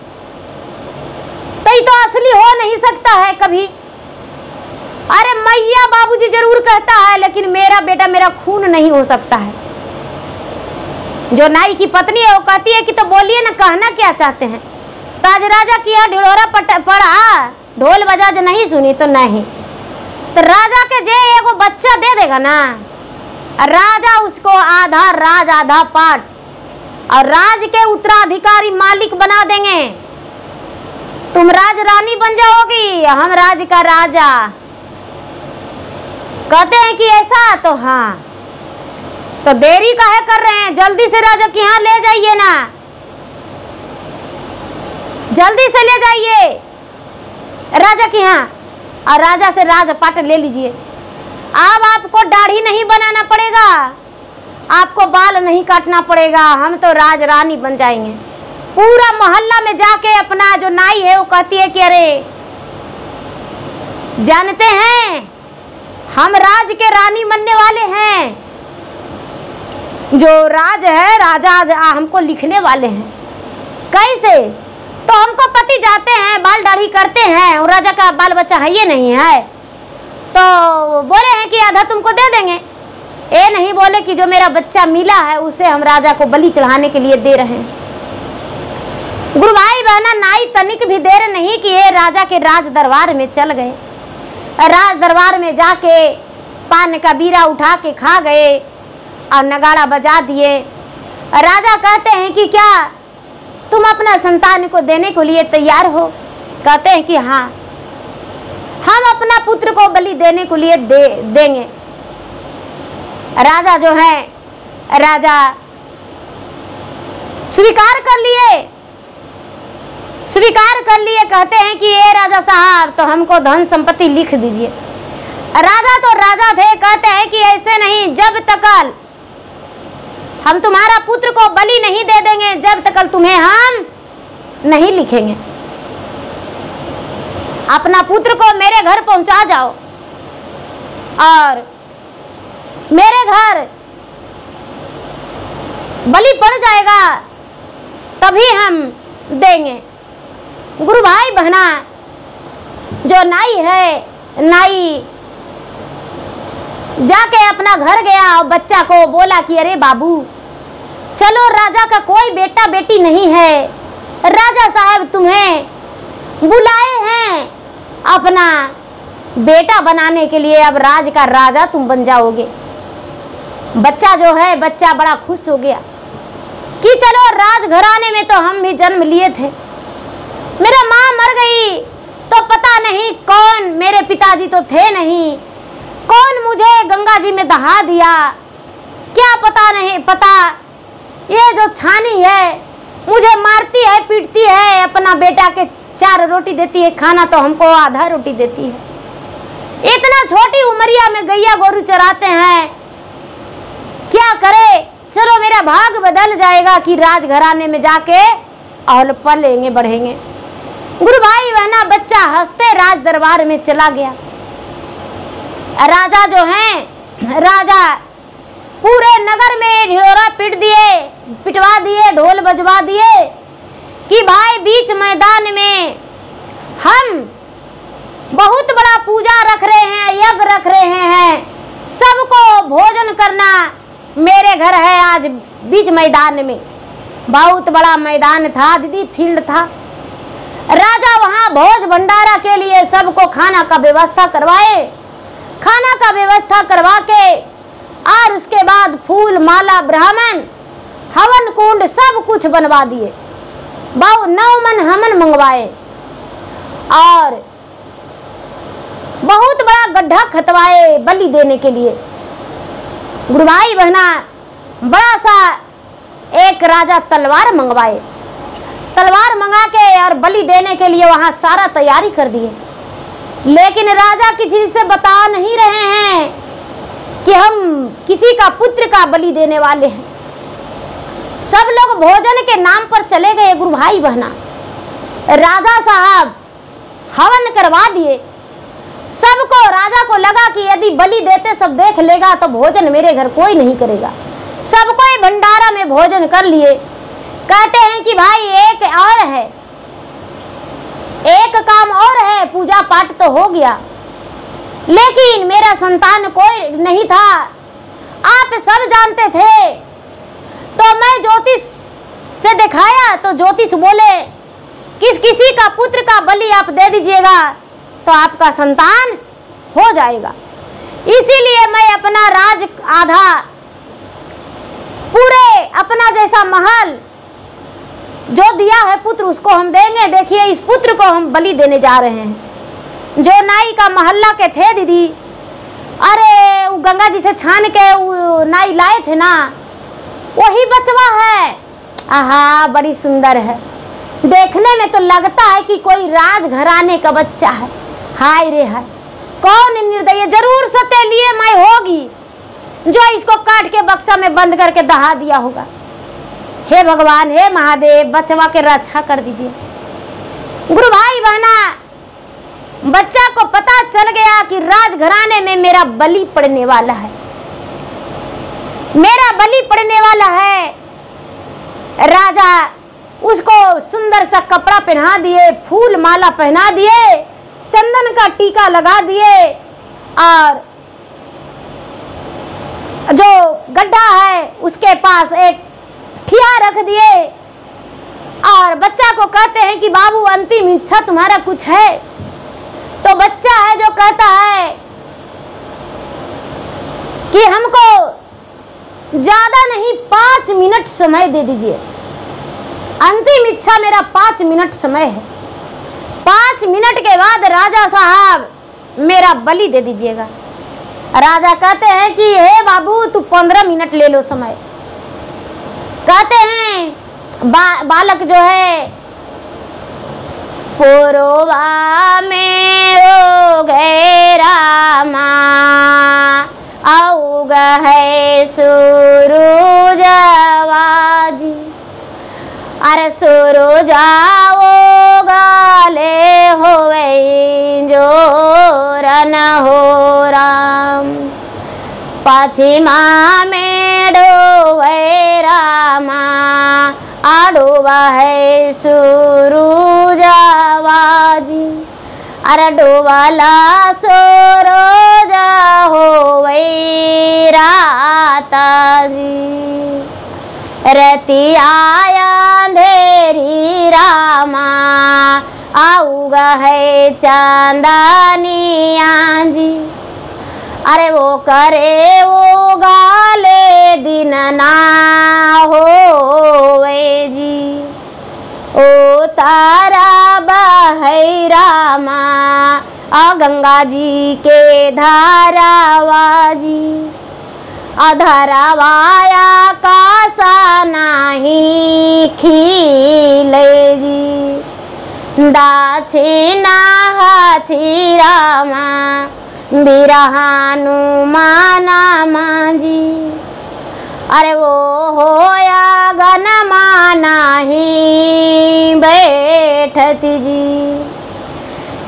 तो ये तो असली हो नहीं सकता है कभी। अरे मैया बाबूजी जरूर कहता है, लेकिन मेरा बेटा मेरा खून नहीं हो सकता है। जो नाई की पत्नी है वो कहती है कि तो बोलिए ना, कहना क्या चाहते हैं? ताज राजा किया ढिढोरा पड़ा, ढोल बजा जो नहीं सुनी तो नहीं। तो राजा के जे एगो बच्चा दे देगा ना, राजा उसको आधा राज आधा पाट और राज के उत्तराधिकारी मालिक बना देंगे। तुम राज रानी बन जाओगी, हम राज का राजा। कहते हैं कि ऐसा, तो हाँ, तो देरी काहे कर रहे हैं? जल्दी से राजा के यहाँ ले जाइए ना, जल्दी से ले जाइए राजा के यहाँ, और राजा से राजपाट ले लीजिए। अब आपको दाढ़ी नहीं बनाना पड़ेगा, आपको बाल नहीं काटना पड़ेगा, हम तो राज रानी बन जाएंगे। पूरा मोहल्ला में जाके अपना जो नाई है वो कहती है कि अरे जानते हैं हम राज के रानी बनने वाले हैं, जो राज है राजा हमको लिखने वाले हैं। कैसे? तो हमको पति जाते हैं, बाल दाढ़ी करते हैं, और राजा का बाल बच्चा है ये नहीं है, तो बोले हैं कि आधा तुमको दे देंगे। ये नहीं बोले कि जो मेरा बच्चा मिला है उसे हम राजा को बलि चढ़ाने के लिए दे रहे हैं। गुरु भाई बहना, नाई तनिक भी देर नहीं किए, राजा के राज दरबार में चल गए। राज दरबार में जाके पान का बीरा उठा के खा गए और नगाड़ा बजा दिए। राजा कहते हैं कि क्या तुम अपना संतान को देने के लिए तैयार हो? कहते हैं कि हाँ, हम अपना पुत्र को बलि देने के लिए देंगे। राजा जो है, राजा स्वीकार कर लिए। कहते हैं कि ये राजा साहब, तो हमको धन संपत्ति लिख दीजिए। राजा तो राजा थे, कहते हैं कि ऐसे नहीं, जब तक हम तुम्हारा पुत्र को बलि नहीं दे देंगे, जब तक तुम्हें हम नहीं लिखेंगे। अपना पुत्र को मेरे घर पहुंचा जाओ और मेरे घर बलि पड़ जाएगा तभी हम देंगे। गुरु भाई बहना, जो नाई है, नाई जाके अपना घर गया और बच्चा को बोला कि अरे बाबू चलो, राजा का कोई बेटा बेटी नहीं है, राजा साहब तुम्हें बुलाए हैं अपना बेटा बनाने के लिए, अब राज का राजा तुम बन जाओगे। बच्चा जो है, बच्चा बड़ा खुश हो गया कि चलो, राज घराने में तो हम भी जन्म लिए थे, मेरा माँ मर गई तो पता नहीं कौन, मेरे पिताजी तो थे नहीं, कौन मुझे गंगा जी में दहा दिया, क्या पता नहीं पता। ये जो छानी है मुझे मारती है, पीटती है, अपना बेटा के 4 रोटी देती है खाना, तो हमको आधा रोटी देती है। इतना छोटी उमरिया में गैया गोरू चराते हैं, क्या करे? चलो, मेरा भाग बदल जाएगा कि राज घराने में जाके और पलेंगे बढ़ेंगे। गुरु भाई बहना, बच्चा हंसते राज दरबार में चला गया। राजा जो है, राजा पूरे नगर में ढिढोरा पिटवा दिए, ढोल बजवा दिए कि भाई बीच मैदान में हम बहुत बड़ा पूजा रख रहे हैं, यज्ञ रख रहे हैं, सबको भोजन करना मेरे घर है आज बीच मैदान में। बहुत बड़ा मैदान था दीदी, फील्ड था। राजा वहां भोज भंडारा के लिए सबको खाना का व्यवस्था करवाए। खाना का व्यवस्था करवा के और उसके बाद फूल माला, ब्राह्मण, हवन कुंड सब कुछ बनवा दिए। 9 मन हवन मंगवाए और बहुत बड़ा गड्ढा खतवाए बलि देने के लिए। गुरु भाई बहना, बड़ा सा एक राजा तलवार मंगवाए। तलवार मंगा के और बलि देने के लिए वहां सारा तैयारी कर दिए, लेकिन राजा किसी से बता नहीं रहे हैं कि हम किसी का पुत्र का बलि देने वाले हैं। सब लोग भोजन के नाम पर चले गए गुरु भाई बहना। राजा साहब हवन करवा दिए। सबको, राजा को लगा कि यदि बलि देते सब देख लेगा तो भोजन मेरे घर कोई नहीं करेगा। सबको भंडारा में भोजन कर लिए। कहते हैं कि भाई एक और है, एक काम और है, पूजा पाठ तो हो गया लेकिन मेरा संतान कोई नहीं था। आप सब जानते थे तो मैं ज्योतिष से दिखाया तो ज्योतिष बोले किसी का पुत्र का बलि आप दे दीजिएगा तो आपका संतान हो जाएगा। इसीलिए मैं अपना राज आधा, पूरे अपना जैसा महल जो दिया है पुत्र उसको हम देंगे। देखिए इस पुत्र को हम बलि देने जा रहे हैं। जो नाई का मोहल्ला के थे दीदी, अरे वो गंगा जी से छान के वो नाई लाए थे ना, वही बचवा है। आहा बड़ी सुंदर है, देखने में तो लगता है कि कोई राज घराने का बच्चा है। हाय रे हाय, कौन निर्दयी, जरूर सौतेलिए माई होगी जो इसको काट के बक्सा में बंद करके दहा दिया होगा। हे भगवान, हे महादेव, बचवा के रक्षा कर दीजिए। गुरु भाई बहना, बच्चा को पता चल गया कि राजघराने में मेरा बलि पड़ने वाला है, मेरा बलि पड़ने वाला है। राजा उसको सुंदर सा कपड़ा पहना दिए, फूल माला पहना दिए, चंदन का टीका लगा दिए और जो गड्ढा है उसके पास एक ठिया रख दिए और बच्चा को कहते हैं कि बाबू अंतिम इच्छा तुम्हारा कुछ है? तो बच्चा है जो कहता है कि हमको ज्यादा नहीं 5 मिनट समय दे दीजिए, अंतिम इच्छा मेरा 5 मिनट समय है। 5 मिनट के बाद राजा साहब मेरा बलि दे दीजिएगा। राजा कहते हैं कि हे बाबू तू 15 मिनट ले लो समय। कहते हैं बालक जो है, पुरवा में रो गए रामा, औग है सूरजवा जी, अरे सूरजाओ गाले होवे जो रन हो राम, पश्चिमा में डोवे रामा, आडोवा है सूरजवा जी, अरे डोवाला सूरजा होवे राता जी, रति आया अंधेरी रामा, आऊगा है चांदनिया जी, अरे वो करे वो गाले दिन ना होवे जी, ओ तारा बहै रामा, आ गंगा जी के धारावा जी, अधरवाया कासा नाही खिले जी, दाक्षिणा हाथी रामा, बिरहानु माना मांजी, अरे वो होया गन माना ही बैठती जी,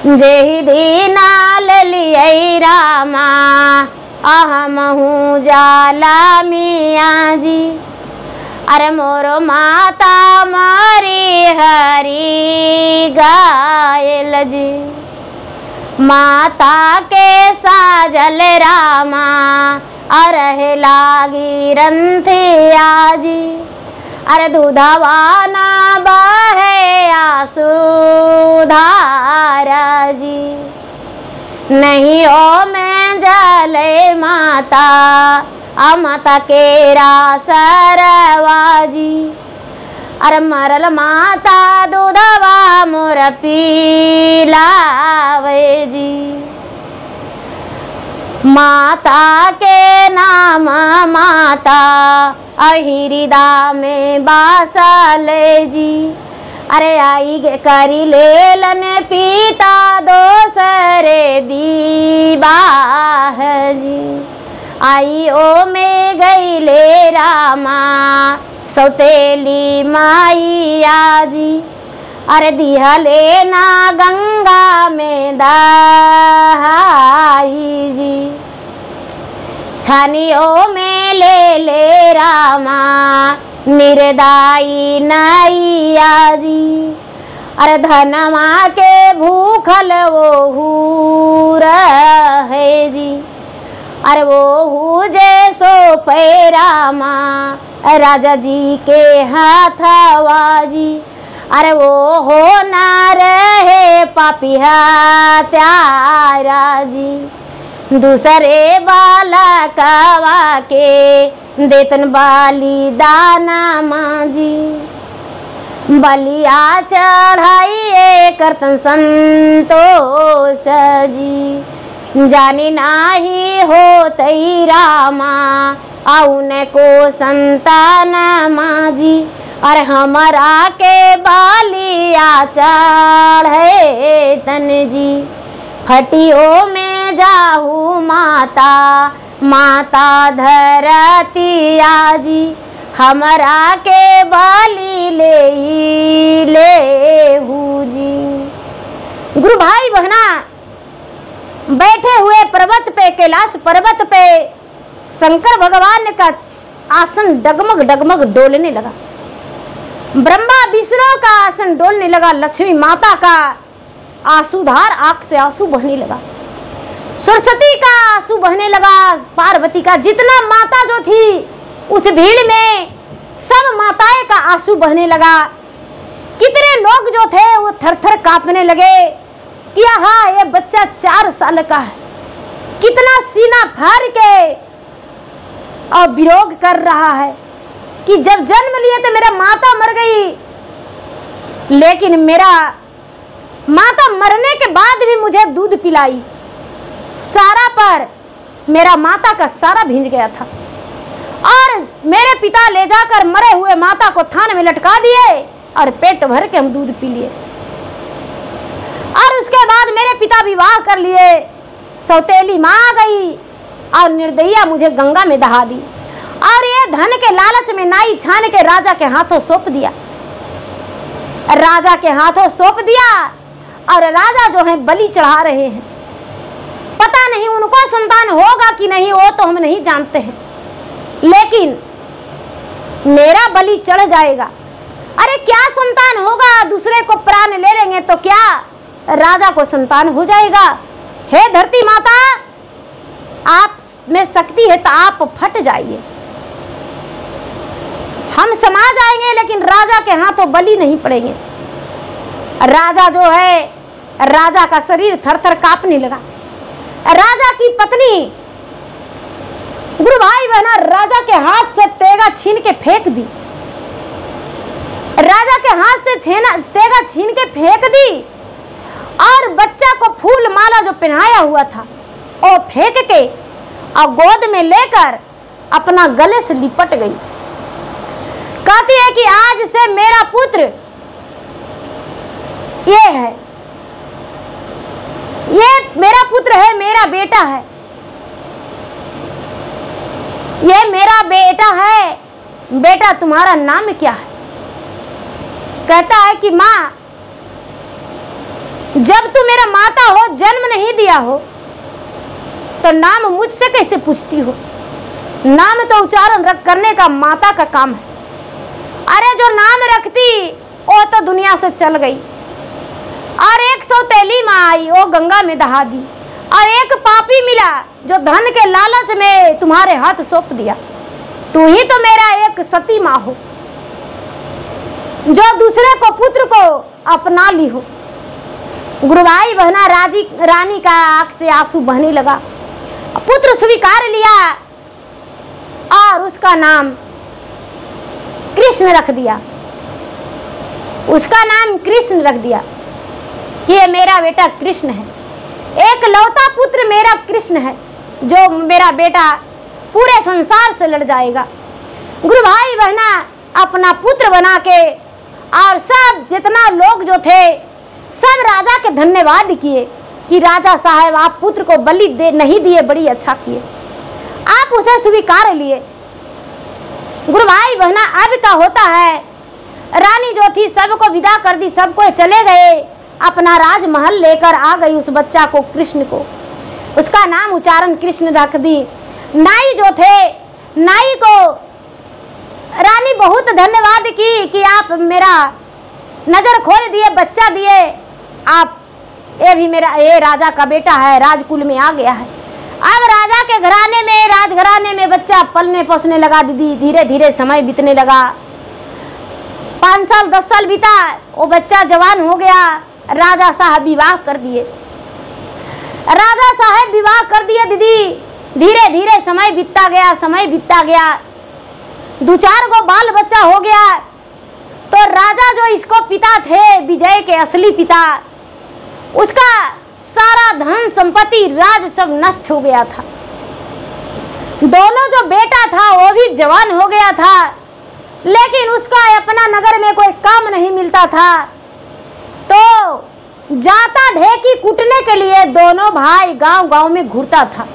जेहि दीना लिये रामा, अहम हूँ जाला मिया जी, अरे मोरो माता मारी हरी गायल जी, माता के साजल रामा, अरहे लागी रंथिया जी, अरे दूधवा ना बहे आंसू धारा जी, नहीं ओ मैं जले माता, आ माता केरा सरवा जी, अरे मरल माता दूधवा मोर पीलावे जी, माता के नाम माता अहिरिदा में बासले जी, अरे आई गे करी लेलन पिता दोसरे विवाह जी, आई ओ में गई ले रामा सौतेली माइया जी। अरे दिहले ना गंगा में दहाई जी। छानियों में ले रामा निर्दाई नैया जी। अरे धनमा के भूखल वो हूर है जी। अरे वो हूँ जैसो पैरामा राजा जी के हाथवा जी। अरे वो हो ना रहे पापिहा त्यारा जी। दूसरे बाला कवा के देतन बाली दाना माँ जी। बलिया चढ़ाइए करतन संतोष जी। जाने नाही हो तई रामा आउन को संतान माँ जी। अरे हमारा के बालिया चढ़े तन जी। फटियों में जाहू माता माता धरतिया जी। हमारा के बाली ले हूँ जी। गुरु भाई बहना बैठे हुए पर्वत पे, कैलाश पर्वत पे शंकर भगवान का आसन डगमग डगमग डोलने लगा। ब्रह्मा विष्णु का आसन डोलने लगा। लक्ष्मी माता का आंसूधार आंख से आंसू बहने लगा। सरस्वती का आंसू बहने लगा। पार्वती का, जितना माता जो थी उस भीड़ में सब माताएं का आंसू बहने लगा। कितने लोग जो थे वो थर थर कांपने लगे कि हाँ ये बच्चा 4 साल का है, कितना सीना फाड़ के और विरोध कर रहा है कि जब जन्म लिए तो मेरा माता मर गई, लेकिन मेरा माता मरने के बाद भी मुझे दूध पिलाई। सारा पर मेरा माता का सारा भींज गया था और मेरे पिता ले जाकर मरे हुए माता को थान में लटका दिए और पेट भर के हम दूध पी लिए। और उसके बाद मेरे पिता विवाह कर लिए। सौतेली माँ आ गई और निर्दयिया मुझे गंगा में दहा दी और ये धन के लालच में नाई छान के राजा के हाथों सौंप दिया। राजा के हाथों सौंप दिया और राजा जो है बलि चढ़ा रहे हैं। पता नहीं उनको संतान होगा कि नहीं, वो तो हम नहीं जानते हैं, लेकिन मेरा बलि चढ़ जाएगा। अरे क्या संतान होगा, दूसरे को प्राण ले लेंगे तो क्या राजा को संतान हो जाएगा। हे धरती माता, आप में शक्ति है तो आप फट जाइए, हम समा जाएंगे, लेकिन राजा के हाथों बलि नहीं पड़ेंगे। राजा जो है, राजा का शरीर थर थर कांपने लगा। राजा की पत्नी, गुरु भाई बहना, राजा के हाथ से तेगा छीन के फेंक दी। राजा के हाथ से तेगा छीन के फेंक दी और बच्चा को फूल माला जो पहनाया हुआ था वो फेंक के और गोद में लेकर अपना गले से लिपट गई। कहती है कि आज से मेरा पुत्र ये है, ये मेरा पुत्र है, मेरा बेटा है, ये मेरा बेटा है। बेटा तुम्हारा नाम क्या है? कहता है कि माँ, जब तू मेरा माता हो, जन्म नहीं दिया हो, तो नाम मुझसे कैसे पूछती हो? नाम तो उच्चारण करने का माता का काम है। अरे जो नाम रखती वो तो दुनिया से चल गई और एक सौतेली माँ आई, वो गंगा में दहा दी और एक पापी मिला जो धन के लालच में तुम्हारे हाथ सौंप दिया। तू ही तो मेरा एक सती माँ हो जो दूसरे को पुत्र को अपना ली हो। गुरु भाई बहना, रानी का आंख से आंसू बहने लगा। पुत्र स्वीकार लिया और उसका नाम कृष्ण रख दिया। उसका नाम कृष्ण रख दिया कि ये मेरा बेटा कृष्ण है, एक लौता पुत्र मेरा कृष्ण है, जो मेरा बेटा पूरे संसार से लड़ जाएगा। गुरु भाई बहना, अपना पुत्र बना के और सब जितना लोग जो थे सब राजा के धन्यवाद किए कि राजा साहब आप पुत्र को बलि नहीं दिए, बड़ी अच्छा किए। आप उसे स्वीकार लिए। गुरु भाई बहना, अब क्या होता है, रानी जो थी सबको विदा कर दी, सबको चले गए, अपना राजमहल लेकर आ गई उस बच्चा को, कृष्ण को। उसका नाम उच्चारण कृष्ण रख दी। नाई जो थे, नाई को रानी बहुत धन्यवाद की कि आप मेरा नजर खोल दिए, बच्चा दिए, आप ये भी मेरा, ये राजा का बेटा है, राजकुल में आ गया है। अब राजा के घराने में, राजघराने में बच्चा पलने पोसने लगा दीदी। धीरे धीरे समय बीतने लगा, 5 साल 10 साल बीता, वो बच्चा जवान हो गया। राजा साहब विवाह कर दिए, राजा साहब विवाह कर दिए दीदी। धीरे धीरे समय बीतता गया, समय बीतता गया, 2-4 गो बाल बच्चा हो गया। तो राजा जो इसको पिता थे, विजय के असली पिता, उसका सारा धन संपत्ति राज सब नष्ट हो गया था। दोनों जो बेटा था वो भी जवान हो गया था, लेकिन उसका अपना नगर में कोई काम नहीं मिलता था। तो जाता ढेकी कूटने के लिए दोनों भाई गांव गांव में घूरता था।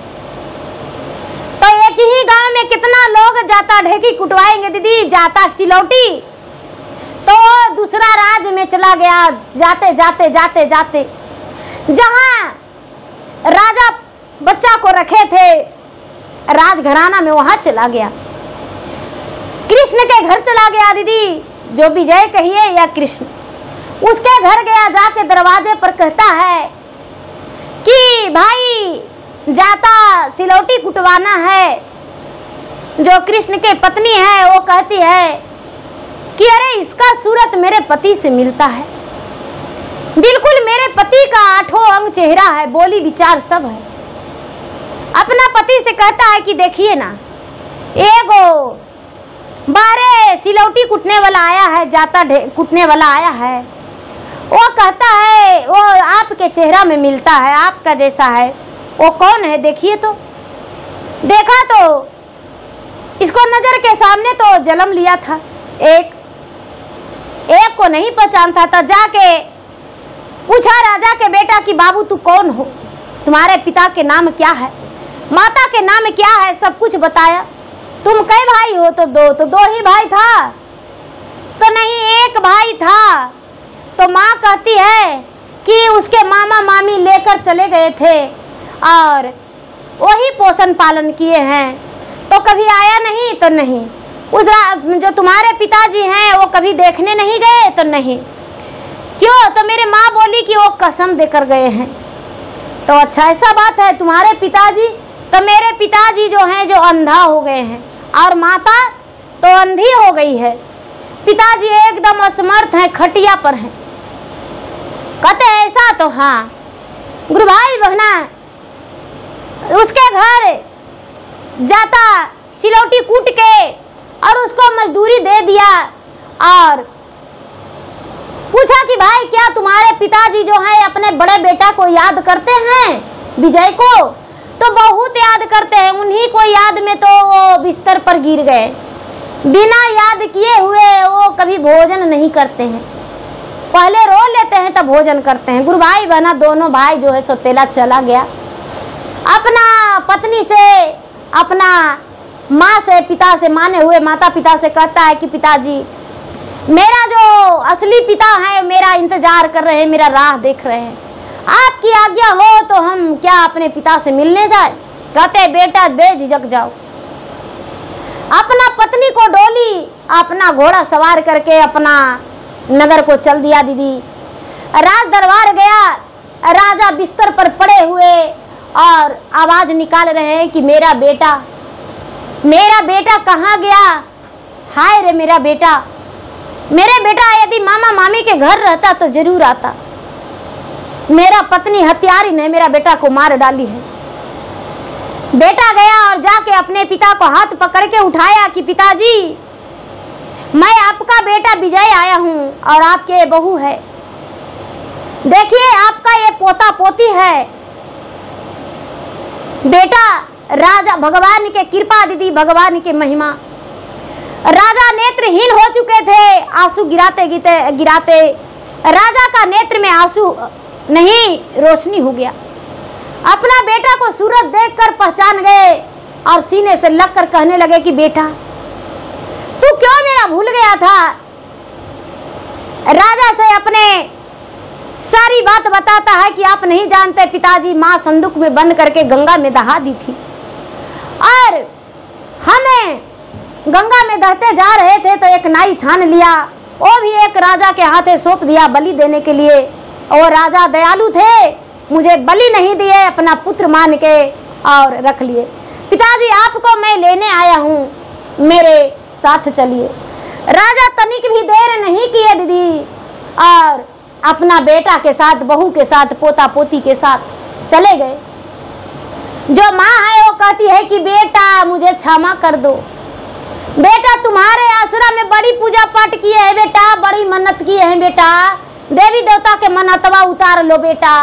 तो एक ही गांव में कितना लोग जाता ढेकी कुटवाएंगे दीदी, जाता सिलौटी। तो दूसरा राज्य में चला गया, जाते जाते जाते जाते जहां राजा बच्चा को रखे थे राजघराना में, वहां चला गया। कृष्ण के घर चला गया दीदी, जो विजय कहिए या कृष्ण, उसके घर गया। जाके दरवाजे पर कहता है कि भाई जाता सिलौटी कुटवाना है। जो कृष्ण के पत्नी है वो कहती है कि अरे इसका सूरत मेरे पति से मिलता है, बिल्कुल मेरे पति का 8 अंग चेहरा है, बोली विचार सब है। अपना पति से कहता है कि देखिए ना, एगो 12 सिलौटी कुटने वाला आया है, जाता कुटने वाला आया है। वो कहता है वो आपके चेहरा में मिलता है, आपका जैसा है। वो कौन है देखिए। तो देखा तो इसको नजर के सामने तो जन्म लिया था, एक को नहीं पहचानता था। जाके पूछा राजा के बेटा कि बाबू तू कौन हो, तुम्हारे पिता के नाम क्या है, माता के नाम क्या है, सब कुछ बताया। तुम कई भाई हो? तो दो ही भाई था। तो नहीं, एक भाई था। तो माँ कहती है कि उसके मामा मामी लेकर चले गए थे और वही पोषण पालन किए हैं, तो कभी आया नहीं। तो नहीं, उस जो तुम्हारे पिताजी हैं वो कभी देखने नहीं गए। तो नहीं, क्यों? तो मेरी माँ बोली कि वो कसम देकर गए हैं। तो अच्छा ऐसा बात है तुम्हारे पिताजी? तो मेरे पिताजी जो हैं जो अंधा हो गए हैं और माता तो अंधी हो गई है। पिताजी एकदम असमर्थ हैं, खटिया पर हैं। कहते ऐसा? तो हाँ। गुरु भाई बहना, उसके घर जाता सिलौटी कूट के और उसको मजदूरी दे दिया और पूछा कि भाई क्या तुम्हारे पिताजी जो हैं अपने बड़े बेटा को याद करते हैं, विजय को? तो बहुत याद करते हैं। उन्हीं को याद में तो वो बिस्तर पर गिर गए। बिना याद किए हुए वो कभी भोजन नहीं करते हैं, पहले रो लेते हैं तब भोजन करते हैं। गुरु भाई बहना, दोनों भाई जो है सौतेला चला गया। अपना पत्नी से, अपना माँ से, पिता से, माने हुए माता पिता से कहता है कि पिताजी मेरा जो असली पिता है मेरा इंतजार कर रहे हैं, मेरा राह देख रहे हैं, आपकी आज्ञा हो तो हम क्या अपने पिता से मिलने जाए? कहते बेटा बेझिझक जाओ। अपना पत्नी को डोली, अपना घोड़ा सवार करके अपना नगर को चल दिया दीदी। राज दरबार गया, राजा बिस्तर पर पड़े हुए और आवाज निकाल रहे हैं कि मेरा बेटा कहाँ गया? हाय रे मेरा बेटा यदि मामा मामी के घर रहता तो जरूर आता। मेरा पत्नी हत्यारी ने मेरा बेटा को मार डाली है। बेटा गया और जाके अपने पिता को हाथ पकड़ के उठाया कि पिताजी मैं आपका बेटा विजय आया हूँ और आपके ये बहू है, देखिए आपका ये पोता पोती है। बेटा राजा, भगवान के कृपा दीदी, भगवान की महिमा। राजा नेत्रहीन हो चुके थे, आंसू गिराते गिराते राजा का नेत्र में आंसू नहीं रोशनी हो गया। अपना बेटा को सूरत देखकर पहचान गए और सीने से लग कर कहने लगे कि बेटा तू क्यों मेरा भूल गया था। राजा से अपने सारी बात बताता है कि आप नहीं जानते पिताजी माँ संदूक में बंद करके गंगा में दहा दी थी और हमें गंगा में दहते जा रहे थे तो एक नाई छान लिया, वो भी एक राजा के हाथे सौंप दिया बलि देने के लिए। और राजा दयालु थे, मुझे बलि नहीं दिए, अपना पुत्र मान के और रख लिए। पिताजी आपको मैं लेने आया हूँ, मेरे साथ चलिए। राजा तनिक भी देर नहीं किए दीदी और अपना बेटा के साथ, बहू के साथ, पोता पोती के साथ चले गए। जो माँ है वो कहती है कि बेटा मुझे क्षमा कर दो, बेटा तुम्हारे आश्रम में बड़ी पूजा पाठ किए हैं बेटा, बड़ी मन्नत किए हैं बेटा, देवी देवता के मन्नतवा उतार लो बेटा।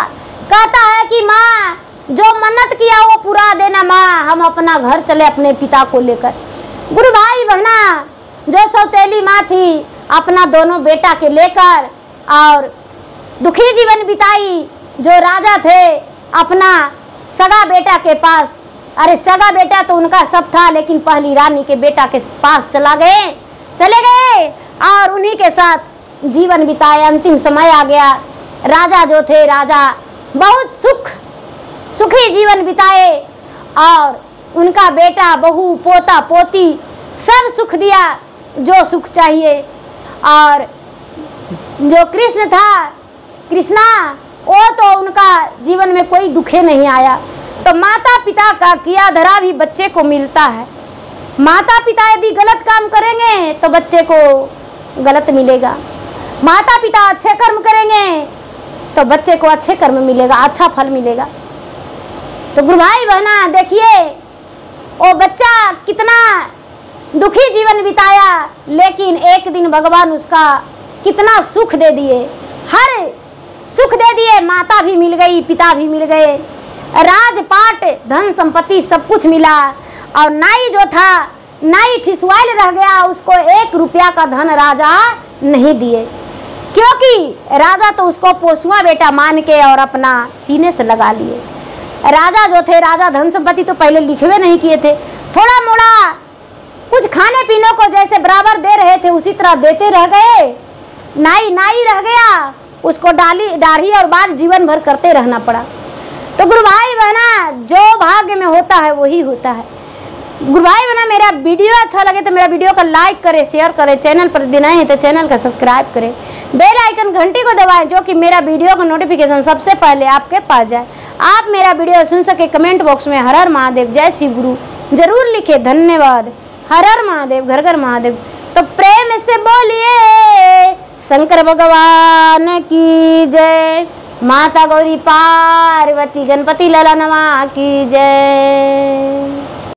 कहता है कि माँ जो मन्नत किया वो पूरा देना माँ, हम अपना घर चले अपने पिता को लेकर। गुरु भाई बहना जो सौतेली माँ थी अपना दोनों बेटा के लेकर और दुखी जीवन बिताई। जो राजा थे अपना सगा बेटा के पास, अरे सगा बेटा तो उनका सब था लेकिन पहली रानी के बेटा के पास चले गए और उन्हीं के साथ जीवन बिताए। अंतिम समय आ गया, राजा जो थे राजा बहुत सुखी जीवन बिताए और उनका बेटा बहू पोता पोती सब सुख दिया जो सुख चाहिए। और जो कृष्ण था, कृष्णा वो तो उनका जीवन में कोई दुखे नहीं आया। तो माता पिता का किया धरा भी बच्चे को मिलता है। माता पिता यदि गलत काम करेंगे तो बच्चे को गलत मिलेगा, माता पिता अच्छे कर्म करेंगे तो बच्चे को अच्छे कर्म मिलेगा, अच्छा फल मिलेगा। तो गुरु भाई बहना देखिए वो बच्चा कितना दुखी जीवन बिताया लेकिन एक दिन भगवान उसका कितना सुख दे दिए, हर सुख दे दिए। माता भी मिल गई, पिता भी मिल गए, राजपाट धन संपत्ति सब कुछ मिला। और नाई जो था, नाई ठिसवाइल रह गया, उसको 1 रुपया का धन राजा नहीं दिए क्योंकि राजा तो उसको पोसुआ बेटा मान के और अपना सीने से लगा लिए। राजा जो थे राजा धन संपत्ति तो पहले लिखवे नहीं किए थे, थोड़ा मोड़ा कुछ खाने पीने को जैसे बराबर दे रहे थे उसी तरह देते रह गए। नाई रह गया, उसको दाढ़ी और बाल जीवन भर करते रहना पड़ा। तो गुरु भाई बहना जो भाग्य में होता है वही होता है। गुरु भाई बहना मेरा वीडियो अच्छा लगे तो मेरा वीडियो को लाइक करें, शेयर करें, चैनल पर नए हैं तो चैनल का सब्सक्राइब करें, बेल आइकन घंटी को दबाएं जो कि मेरा वीडियो का नोटिफिकेशन सबसे पहले आपके पास जाए। आप मेरा वीडियो सुन सके कमेंट बॉक्स में हर हर महादेव जय शिव गुरु जरूर लिखे। धन्यवाद। हर हर महादेव, घर घर महादेव। तो प्रेम से बोलिए शंकर भगवान की जय, माता गौरी पार्वती गणपति लला नवा की जय।